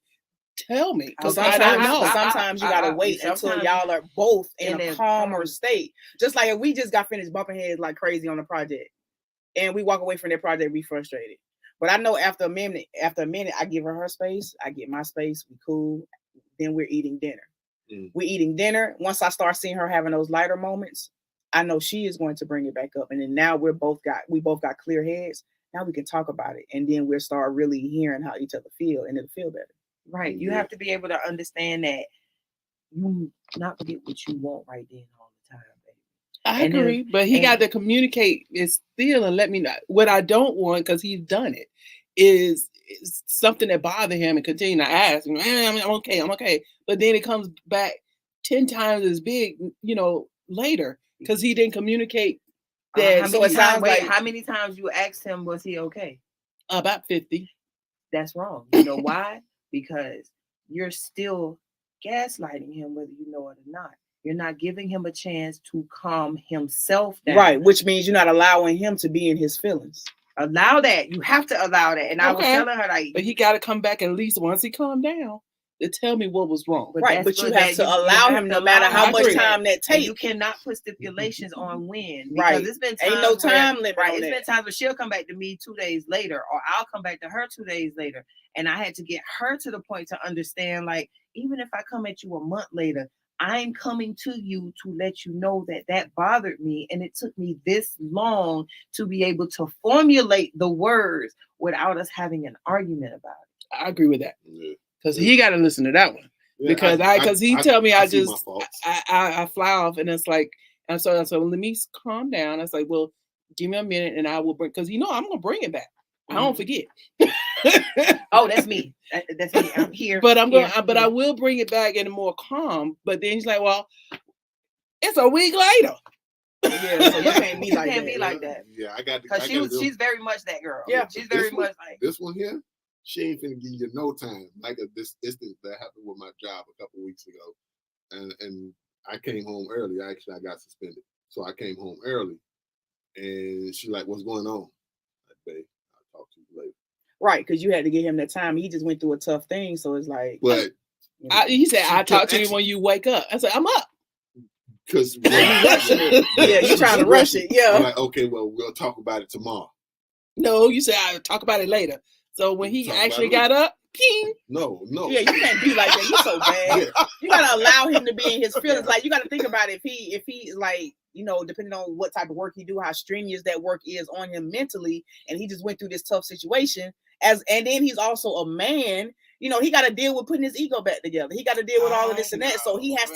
tell me. Because I don't know. Sometimes you gotta wait until y'all are both in a calmer state. Just like if we just got finished bumping heads like crazy on the project, and we walk away from that project, we frustrated. But I know after a minute, I give her space, I get my space, we cool. Then we're eating dinner. We're eating dinner. Once I start seeing her having those lighter moments, I know she is going to bring it back up. And then now we both got clear heads. Now we can talk about it. And then we'll start really hearing how each other feel, and it'll feel better. Right. You have to be able to understand that you not get what you want right then all the time, baby. I agree, but he got to communicate his feel and let me know. What I don't want, because he's done it, is something that bothered him and continue to ask. I'm okay. But then it comes back 10 times as big, later, because he didn't communicate that. How many times you asked him, was he okay? About 50. That's wrong. You know why? Because you're still gaslighting him, whether you know it or not. You're not giving him a chance to calm himself down. Right, which means you're not allowing him to be in his feelings. Allow that. You have to allow that. And I was telling her, like, but he got to come back at least once he calmed down to tell me what was wrong. Right, but you have to allow him, no matter how much time that takes. You cannot put stipulations on when. Right. It's been times ain't no time limit. Right. It's been times where she'll come back to me 2 days later, or I'll come back to her 2 days later. And I had to get her to the point to understand, like, even if I come at you a month later, I'm coming to you to let you know that bothered me. And it took me this long to be able to formulate the words without us having an argument about it. I agree with that. Because he got to listen to that one. Yeah, because he tell me I fly off, and it's like, and so let me calm down. I was like, well, give me a minute and I will bring, because I'm going to bring it back. I don't forget. Oh, that's me. That's me. I'm here. But I will bring it back in a more calm. But then he's like, well, it's a week later. Yeah, so you can't be like that. Yeah, I got to. Because she's very much that girl. Yeah, she's very much like this one here. She ain't finna give you no time. Like this instance that happened with my job a couple weeks ago, and I came home early. Actually, I got suspended, so I came home early, and she's like, "What's going on?" Like, babe, I'll talk to you later. Right, because you had to give him that time. He just went through a tough thing, so it's like. But he said, "I'll talk to you when you wake up." I said, "I'm up." Because you trying to rush it. Yeah. I'm like, okay, well, we'll talk about it tomorrow. No, you said I'll talk about it later. So when he actually got up, ping. No. Yeah, you can't be like that. You're so bad. Yeah. You gotta allow him to be in his feelings. Like, you gotta think about it. If he's like, depending on what type of work he do, how strenuous that work is on him mentally, and he just went through this tough situation. And then he's also a man. he got to deal with putting his ego back together. He got to deal with all of this and that. So he has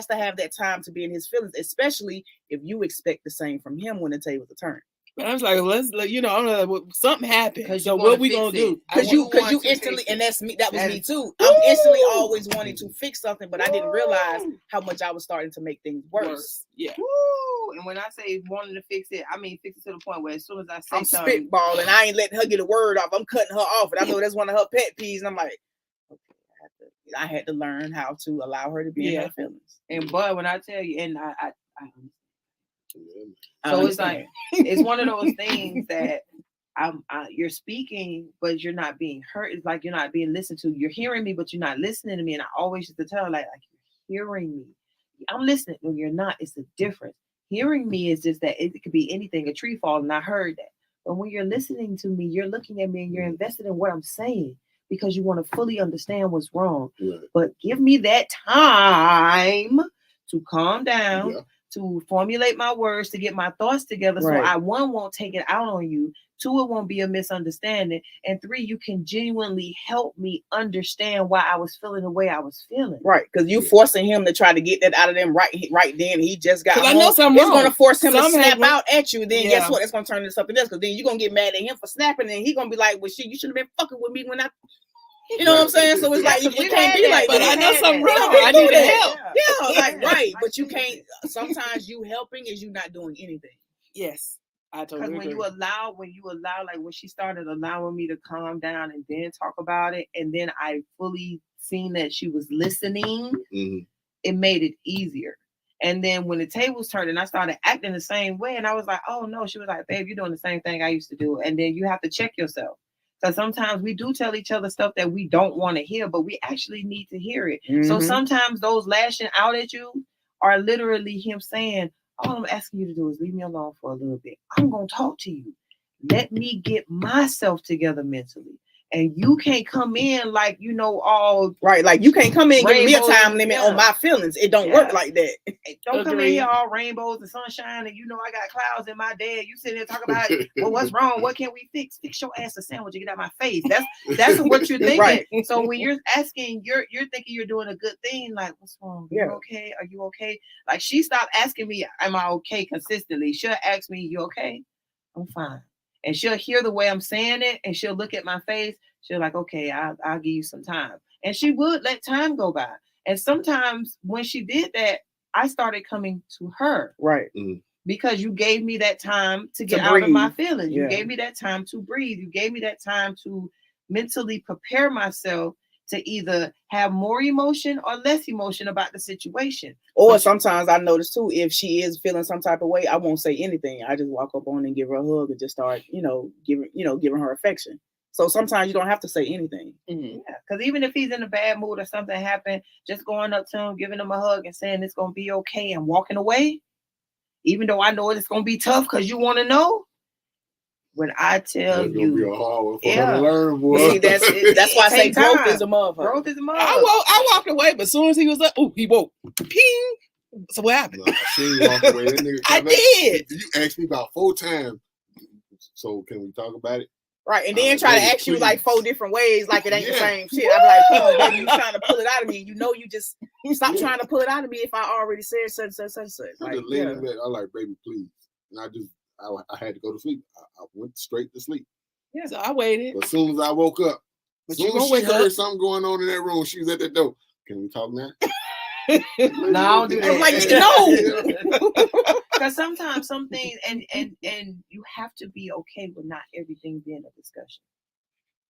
to have that time to be in his feelings, especially if you expect the same from him when the tables are turned. But I was like, I'm like, something happened. So you what wanna we fix gonna it. do? Because you instantly, and that's me. That was me too. I'm instantly always wanting to fix something, but I didn't realize how much I was starting to make things worse. Yeah. Woo! And when I say wanting to fix it, I mean fix it to the point where as soon as I say I'm something, spitballing. I ain't letting her get a word off. I'm cutting her off, and I know that's one of her pet peeves. And I'm like, okay, I had to learn how to allow her to be in her feelings. and but when I tell you, and I I so it's understand. like it's one of those things that you're speaking, but you're not being heard. It's like you're not being listened to. You're hearing me, but you're not listening to me. And I always used to tell her, like you're hearing me. I'm listening. No, you're not. It's a difference. Hearing me is just that it could be anything, a tree falling. I heard that. But when you're listening to me, you're looking at me and you're invested in what I'm saying because you want to fully understand what's wrong. Yeah. But give me that time to calm down. Yeah. To formulate my words, to get my thoughts together, so I won't take it out on you. 2, it won't be a misunderstanding, and 3, you can genuinely help me understand why I was feeling the way I was feeling. Right, because you forcing him to try to get that out of them right then. He just got home. I know something It's going to force him to snap wrong. out at you. Then guess what? It's going to turn into something else. Because then you're going to get mad at him for snapping, and he's going to be like, "Well, shit, you should have been fucking with me when I." You know what I'm saying? So it's like it can't be like but that. I know something wrong. I need to help. Yeah, like right. But you can't. Sometimes you helping is you not doing anything. Yes, I totally Because agree. when you allow, like when she started allowing me to calm down and then talk about it, and then I fully seen that she was listening, it made it easier. And then when the tables turned and I started acting the same way, and I was like, oh no, she was like, babe, you're doing the same thing I used to do. And then you have to check yourself. Because sometimes we do tell each other stuff that we don't want to hear, but we actually need to hear it. So sometimes those lashing out at you are literally him saying, all I'm asking you to do is leave me alone for a little bit. I'm going to talk to you. Let me get myself together mentally. And you can't come in like, all right. Like you can't come in and give me a time limit on my feelings. It don't work like that. Don't come in here all rainbows and sunshine and I got clouds in my day. You sit there and talk about, well, what's wrong? What can we fix? Fix your ass a sandwich and get out of my face. That's what you're thinking. Right. So when you're asking, you're thinking you're doing a good thing. Like, what's wrong? You okay? Are you okay? Like she stopped asking me, am I okay consistently? She'll ask me, you okay? I'm fine. And she'll hear the way I'm saying it and she'll look at my face. She'll like, okay, I'll give you some time. And she would let time go by. And sometimes when she did that, I started coming to her. Right. Because you gave me that time to get out of my feelings. You gave me that time to breathe. You gave me that time to mentally prepare myself to either have more emotion or less emotion about the situation. Or sometimes I notice too, if she is feeling some type of way, I won't say anything. I just walk up on and give her a hug and just start, giving her affection. So sometimes you don't have to say anything. Yeah, because even if he's in a bad mood or something happened, just going up to him, giving him a hug and saying it's going to be okay and walking away, even though I know it's going to be tough because you want to know. When I tell you, be a hard one for her to learn, boy. See, that's why I say growth is a motherfucker. Growth is a motherfucker. I walked away, but as soon as he was up, he woke. Ping. So what happened? No, she ain't walk away. That nigga I did. You asked me about 4 times. So can we talk about it? Right, and then try to ask you like 4 different ways, like it ain't the same shit. I'm like, come on, baby, you trying to pull it out of me. You just stop trying to pull it out of me if I already said such. Like, I like, baby, please. And I had to go to sleep. I went straight to sleep. Yeah, so I waited. But as soon as I woke up, but as soon as she heard something going on in that room, she was at the door. Can we talk now? No, I don't do that. I'm like, no. Because sometimes some things, and you have to be okay with not everything being a discussion.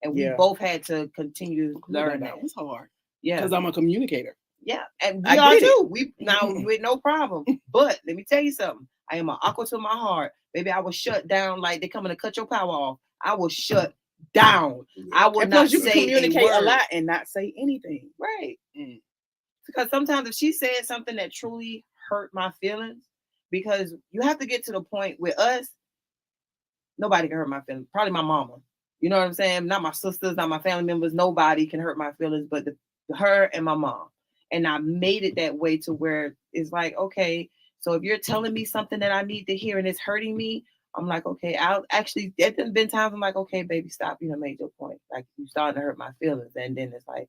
And we both had to continue to learn that. It's hard. Yeah. Because I'm a communicator. Yeah. And we are too. We now with no problem. But let me tell you something. I am an aqua to my heart. Baby, I will shut down like they coming to cut your power off. I will shut down. I will not say communicate a lot and not say anything. Right. Because sometimes if she said something that truly hurt my feelings, because you have to get to the point with us, nobody can hurt my feelings. Probably my mama. You know what I'm saying? Not my sisters, not my family members. Nobody can hurt my feelings but her and my mom. And I made it that way to where it's like, okay, so if you're telling me something that I need to hear and it's hurting me, I'm like, okay, I'll actually, there's been times I'm like, okay, baby, stop. You know, made your point. Like, you starting to hurt my feelings. And then it's like,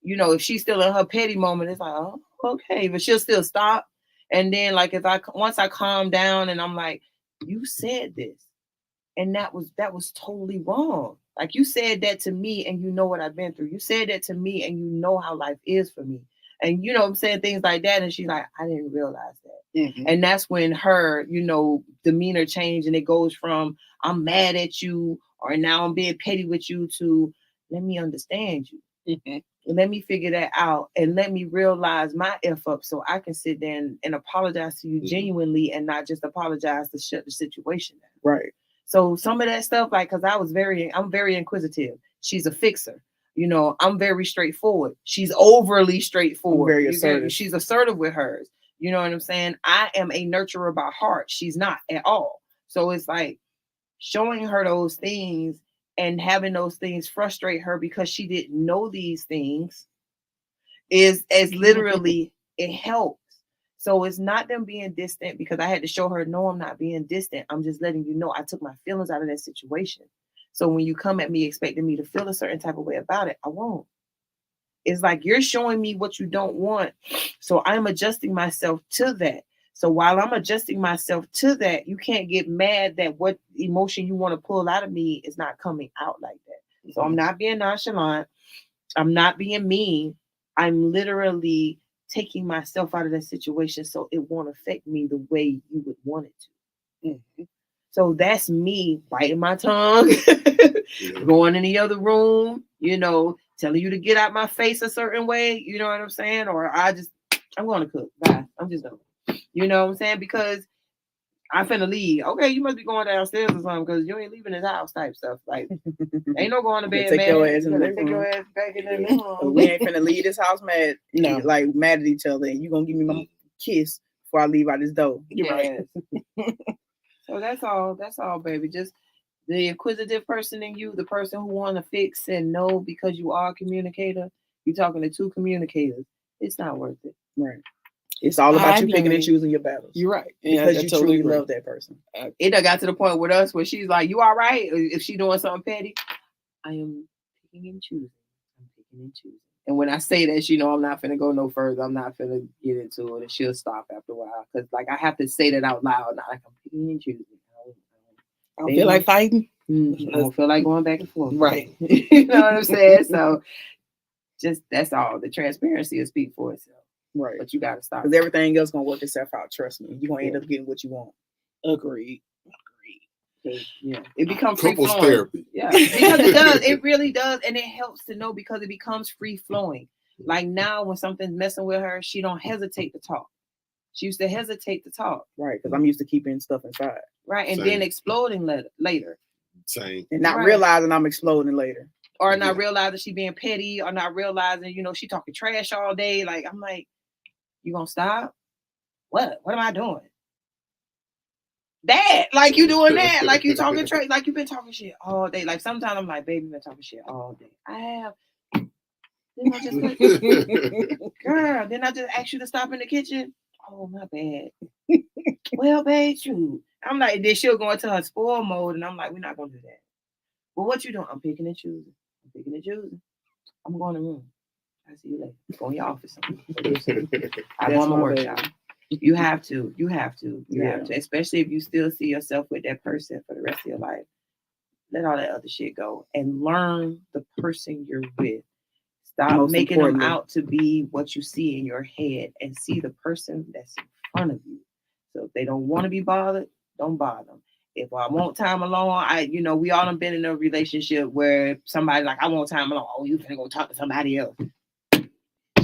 you know, if she's still in her petty moment, it's like, oh, okay, but she'll still stop. And then, like, once I calm down and I'm like, you said this, and that was totally wrong. Like, you said that to me, and you know what I've been through. You said that to me, and you know how life is for me. And, you know, I'm saying things like that, and she's like, I didn't realize that. Mhm. And that's when her, you know, demeanor changed, and it goes from I'm mad at you, or now I'm being petty with you, to let me understand you. Mhm. Let me figure that out, and let me realize my F up, so I can sit there and apologize to you genuinely, and not just apologize to shut the situation down. Right. So some of that stuff, like, because I'm very inquisitive. She's a fixer. You know, I'm very straightforward. She's overly straightforward. I'm very assertive. She's assertive with hers. You know what I'm saying? I am a nurturer by heart. She's not at all. So it's like showing her those things and having those things frustrate her because she didn't know these things is as literally it helps. So it's not them being distant, because I had to show her, no, I'm not being distant. I'm just letting you know I took my feelings out of that situation. So when you come at me expecting me to feel a certain type of way about it, I won't. It's like you're showing me what you don't want. So I'm adjusting myself to that. So while I'm adjusting myself to that, you can't get mad that what emotion you want to pull out of me is not coming out like that. So I'm not being nonchalant. I'm not being mean. I'm literally taking myself out of that situation so it won't affect me the way you would want it to. Mm-hmm. So that's me biting my tongue, going in the other room, you know, telling you to get out my face a certain way, you know what I'm saying? Or I'm going to cook. Bye. I'm just going. You know what I'm saying? Because I'm finna leave. Okay, you must be going downstairs or something because you ain't leaving this house type stuff. Like, ain't no going to bed, take man. your ass in the take living your room. ass back in the living room. We ain't finna leave this house mad. No. Like mad at each other, and you gonna give me my kiss before I leave out this door. You're right. So that's all, baby. Just the inquisitive person in you, the person who want to fix and know, because you are a communicator. You're talking to two communicators. It's not worth it. Right. It's all about you picking never- and choosing your battles. You're right. Because I you totally truly agree. love that person. It done got to the point with us where she's like, "You all right?" If she doing something petty, I am picking and choosing. I'm picking and choosing. And when I say that, she know I'm not finna go no further. I'm not finna get into it, and she'll stop after a while because, like, I have to say that out loud. Not like I'm picking and choosing. I don't feel like fighting. I don't feel like going back and forth. Right. You know what I'm saying? So, just that's all. The transparency will speak for itself. Right. But you gotta stop. Because everything else gonna work itself out. Trust me. You're gonna end up getting what you want. Agreed. Yeah, it becomes free Couples flowing. therapy. Yeah, because it does. It really does, and it helps to know because it becomes free flowing. Like now, when something's messing with her, she don't hesitate to talk. She used to hesitate to talk. Right. Because I'm used to keeping stuff inside. Right, and Same. then exploding later, Same. And not Right. realizing I'm exploding later. or not realizing she being petty, or not realizing she talking trash all day. Like I'm like, you gonna stop? What am I doing? That, like you doing that, like you talking trash, like you've been talking shit all day. Like sometimes I'm like, baby, you've been talking shit all day. I have. Didn't I just girl? Didn't I just ask you to stop in the kitchen? Oh, my bad. Well, babe, shoot. I'm like, then she'll go into her spoil mode, and I'm like, we're not gonna do that. Well, what you doing? I'm picking and choosing. I'm going to the room. I see you later. Go in your office. I want my work out. You have to. You have to. Especially if you still see yourself with that person for the rest of your life. Let all that other shit go and learn the person you're with. Stop Most making them importantly. out to be what you see in your head and see the person that's in front of you. So if they don't want to be bothered, don't bother them. If I want time alone, we all have been in a relationship where somebody like, I want time alone. Oh, you finna go talk to somebody else.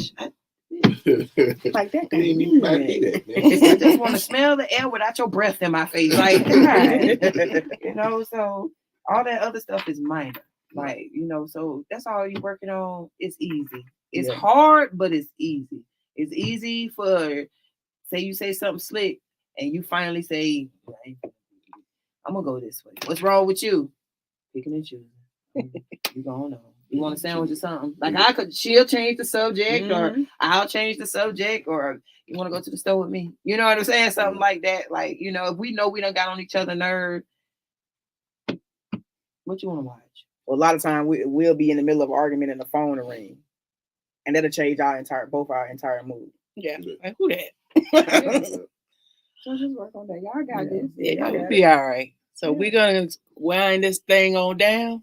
Like that. He didn't even man. that, I just want to smell the air without your breath in my face. Like, God. So all that other stuff is minor. Like, so that's all you're working on. It's easy. It's hard, but it's easy. It's easy for, say you say something slick and you finally say, I'm going to go this way. What's wrong with you? Picking and choosing. You going on. You want a sandwich or something? Like she'll change the subject or I'll change the subject, or you want to go to the store with me? You know what I'm saying? Something like that. Like, if we know we done got on each other's nerves, What you want to watch? Well, a lot of time we'll be in the middle of an argument and the phone will ring, and that'll change both our entire mood. Yeah, Yeah. like who that? So just work on that. Y'all got this. Yeah, y'all we'll got be all right. So Yeah. we're gonna wind this thing on down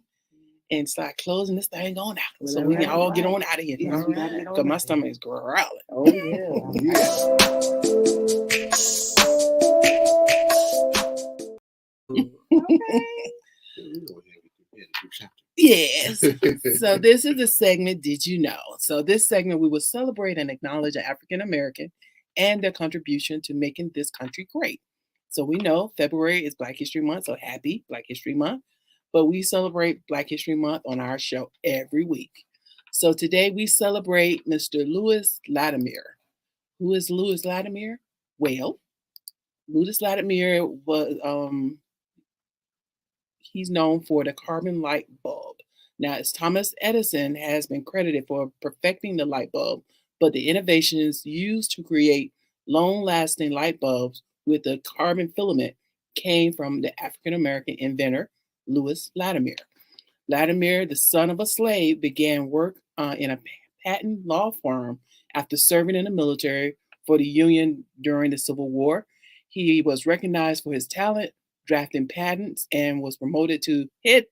and start closing this thing on out, Well, so we can all get right. on out of here. Yes, we gotta get on Because my out. stomach is growling. Oh yeah. Yes. So this is the segment, Did You Know? So this segment, we will celebrate and acknowledge an African American and their contribution to making this country great. So we know February is Black History Month, so happy Black History Month. But we celebrate Black History Month on our show every week. So today we celebrate Mr. Louis Latimer. Who is Louis Latimer? Well, Louis Latimer was he's known for the carbon light bulb. Now, as Thomas Edison has been credited for perfecting the light bulb, but the innovations used to create long-lasting light bulbs with a carbon filament came from the African-American inventor, Louis Latimer. Latimer, the son of a slave, began work in a patent law firm after serving in the military for the Union during the Civil War. He was recognized for his talent drafting patents and was promoted to head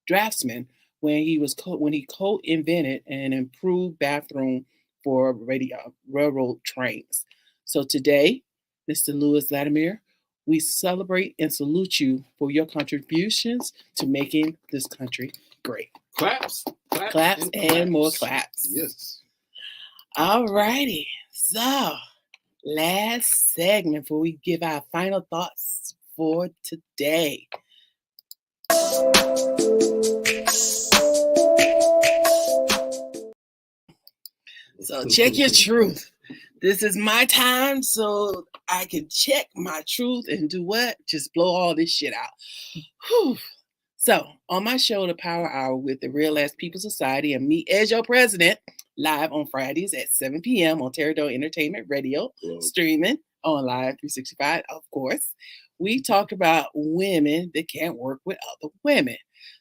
draftsman when he co-invented an improved bathroom for railroad trains. So today, Mr. Louis Latimer, we celebrate and salute you for your contributions to making this country great. Claps. Claps and more claps. Yes. All righty. So, last segment before we give our final thoughts for today. So check your truth. This is my time so I can check my truth and do what? Just blow all this shit out. Whew. So on my show, The Power Hour with the Real Ass People Society and me as your president, live on Fridays at 7 p.m. on Tery Entertainment Radio, streaming on Live 365, of course. We talk about women that can't work with other women.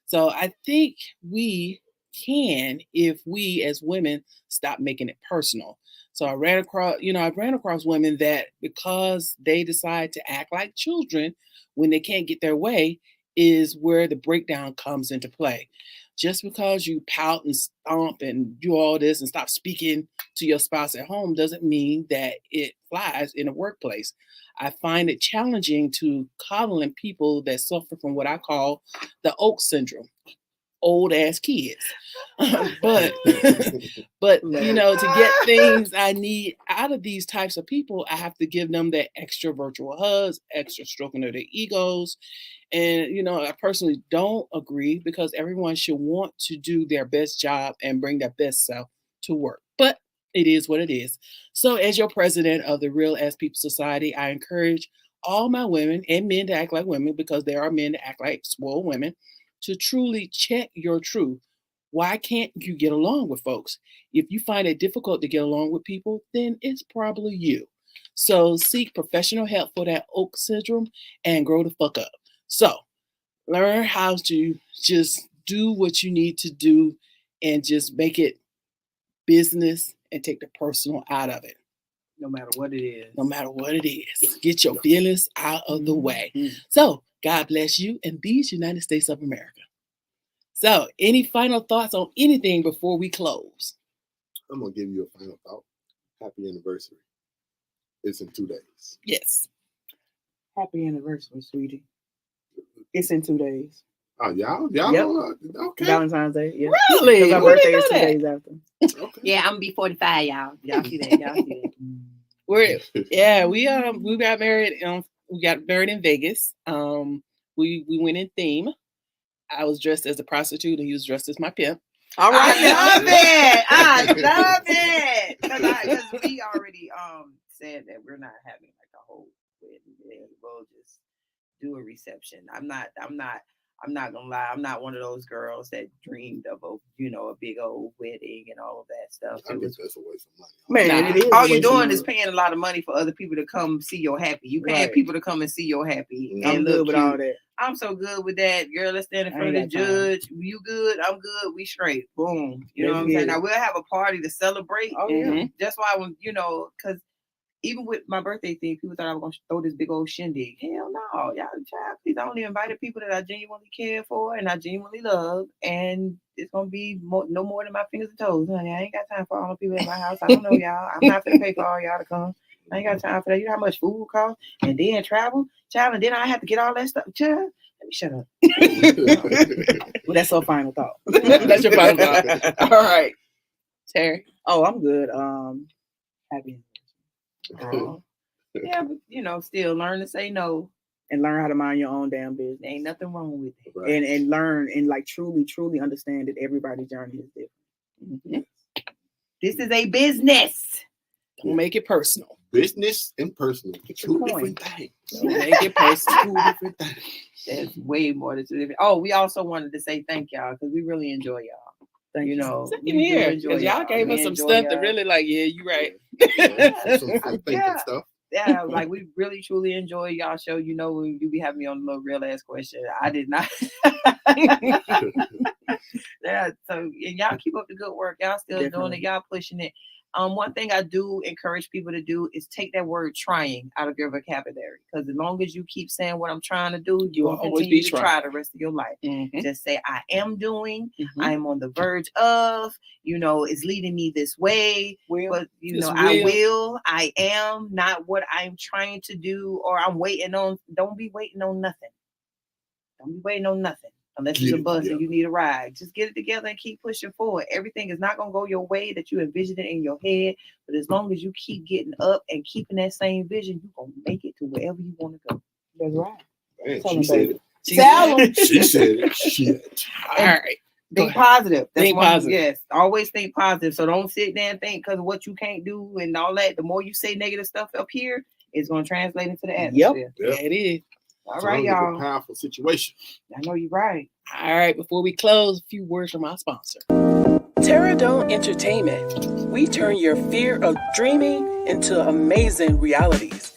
So I think we can if we as women stop making it personal. So I ran across women that because they decide to act like children when they can't get their way is where the breakdown comes into play. Just because you pout and stomp and do all this and stop speaking to your spouse at home doesn't mean that it flies in the workplace. I find it challenging to coddle in people that suffer from what I call the Oak syndrome, old ass kids. but to get things I need out of these types of people, I have to give them that extra virtual hugs, extra stroking of their egos. And, I personally don't agree because everyone should want to do their best job and bring their best self to work. But it is what it is. So as your president of the Real Ass People Society, I encourage all my women and men to act like women because there are men that act like spoiled women to truly check your truth. Why can't you get along with folks? If you find it difficult to get along with people, then it's probably you. So seek professional help for that Oak syndrome and grow the fuck up. So learn how to just do what you need to do and just make it business and take the personal out of it. No matter what it is. No matter what it is. Get your feelings out of the way. Mm-hmm. So God bless you and these United States of America. So any final thoughts on anything before we close? I'm going to give you a final thought. Happy anniversary. It's in 2 days. Yes. Happy anniversary, sweetie. It's in 2 days. Oh, y'all? Yep. Okay. Valentine's Day. Yeah. Really? Because our Where birthday they is know 2 that? days after. Okay. Yeah, I'm gonna be 45, y'all. Y'all see that? We got married. We got married in Vegas. We went in theme. I was dressed as a prostitute and he was dressed as my pimp. All right. I love it. Because we already said that we're not having like a whole wedding. We'll just do a reception. I'm not gonna lie. I'm not one of those girls that dreamed of a big old wedding and all of that stuff. I guess that's a waste of money. Man, it is. All a you're waste of doing money. is paying a lot of money for other people to come see your happy. You paying Right. people to come and see your happy. I'm and good look with cute. all that. I'm so good with that. Girl, let's stand in front of the judge. You good? I'm good. We straight. Boom. You know what I'm saying? Now we'll have a party to celebrate. Oh yeah. That's why when because even with my birthday thing, people thought I was gonna throw this big old shindig. Hell no, y'all child. Please, I only invited people that I genuinely care for and I genuinely love, and it's gonna be no more than my fingers and toes, honey. I ain't got time for all the people in my house. I don't know y'all. I'm not gonna pay for all y'all to come. I ain't got time for that. You know how much food costs, and then travel, child, and then I have to get all that stuff. Child, let me shut up. Well, that's our final thought. That's your final thought. All right, Tery. Oh, I'm good. Happy. Yeah, but still learn to say no and learn how to mind your own damn business. Ain't nothing wrong with it. Right. And learn and like truly understand that everybody's journey is different. This is a business. Don't make it personal. Business and personal. Two different things. Don't make it personal. Two different things. That's way more than two different. Oh, we also wanted to say thank y'all because we really enjoy y'all. Thank you. Same here, because y'all gave us some stuff that really like, yeah, you right. Some thinking stuff. Yeah, like we really truly enjoy y'all show. When you be having me on a little real ass question, I did not. Yeah, so and y'all keep up the good work. Y'all still doing it. Y'all pushing it. One thing I do encourage people to do is take that word trying out of your vocabulary. Because as long as you keep saying what I'm trying to do, you will continue to try the rest of your life. Just say, I am doing, I am on the verge of, it's leading me this way. But, I am, not what I'm trying to do or I'm waiting on. Don't be waiting on nothing. Don't be waiting on nothing. Unless it's a bus and you need a ride. Just get it together and keep pushing forward. Everything is not going to go your way that you envisioned it in your head. But as long as you keep getting up and keeping that same vision, you're going to make it to wherever you want to go. That's right. Man, she said it. She said it. Shit. All right. Think positive. Think positive. Yes. Always think positive. So don't sit there and think because of what you can't do and all that. The more you say negative stuff up here, it's going to translate into the atmosphere. Yep. Yeah, it is. All right, y'all. It's a powerful situation. I know you're right. All right, before we close, a few words from our sponsor. Teradome Entertainment. We turn your fear of dreaming into amazing realities.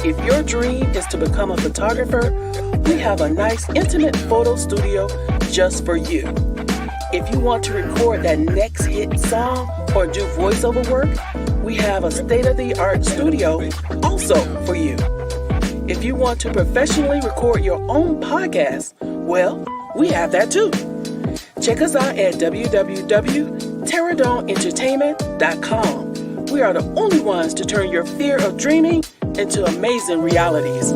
If your dream is to become a photographer, we have a nice intimate photo studio just for you. If you want to record that next hit song or do voiceover work, we have a state-of-the-art studio also for you. If you want to professionally record your own podcast, well, we have that too. Check us out at www.teradomeentertainment.com. We are the only ones to turn your fear of dreaming into amazing realities.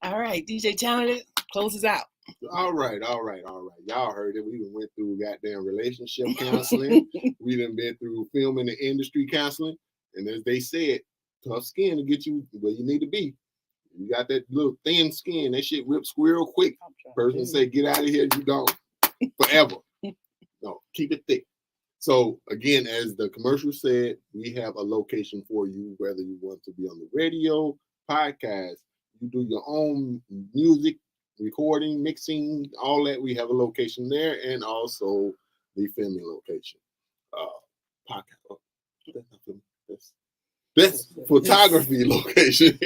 All right, DJ Talented closes out. All right. Y'all heard it. We went through goddamn relationship counseling. We done been through film in the industry counseling. And as they said, tough skin to get you where you need to be. You got that little thin skin. That shit rips squirrel quick. Person say, get out of here. You don't. Forever. No, keep it thick. So again, as the commercial said, we have a location for you, whether you want to be on the radio, podcast, you do your own music, recording, mixing, all that. We have a location there, and also the filming location. Podcast. That's photography location.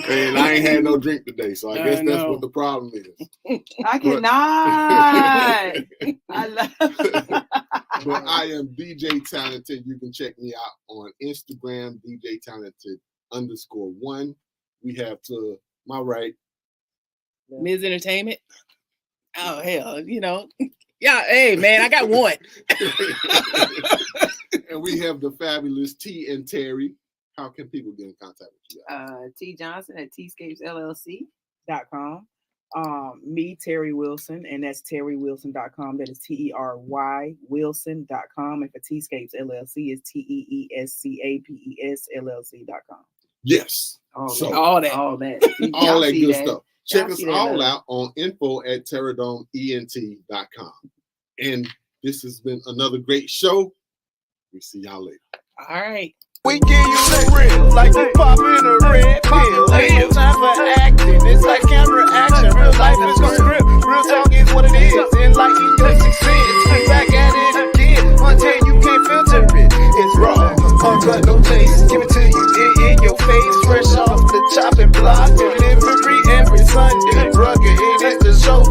And I ain't had no drink today, so I guess that's what the problem is. I cannot. I love. But I am DJ Talented. You can check me out on Instagram, DJ Talented _1. We have to my right, Ms. Entertainment. Oh hell, yeah. Hey man, I got one. And we have the fabulous T and Tery. How can people get in contact with you? T Johnson at tscapesllc.com. Me, Tery Wilson, and that's terrywilson.com. That is TERY Wilson.com. And for T-Scapes LLC is TEESCAPES LLC.com. Yes. All that. All that good stuff. Check us all out on info@teradomient.com. And this has been another great show. We see y'all later. All right. We give you the real, like we popping a red pill. Ain't no time for acting. It's like camera action. Real life is a script. Real talk is taste. Give it to you in your face, fresh off the chopping block. Delivery every Sunday. Rugged, it is the show.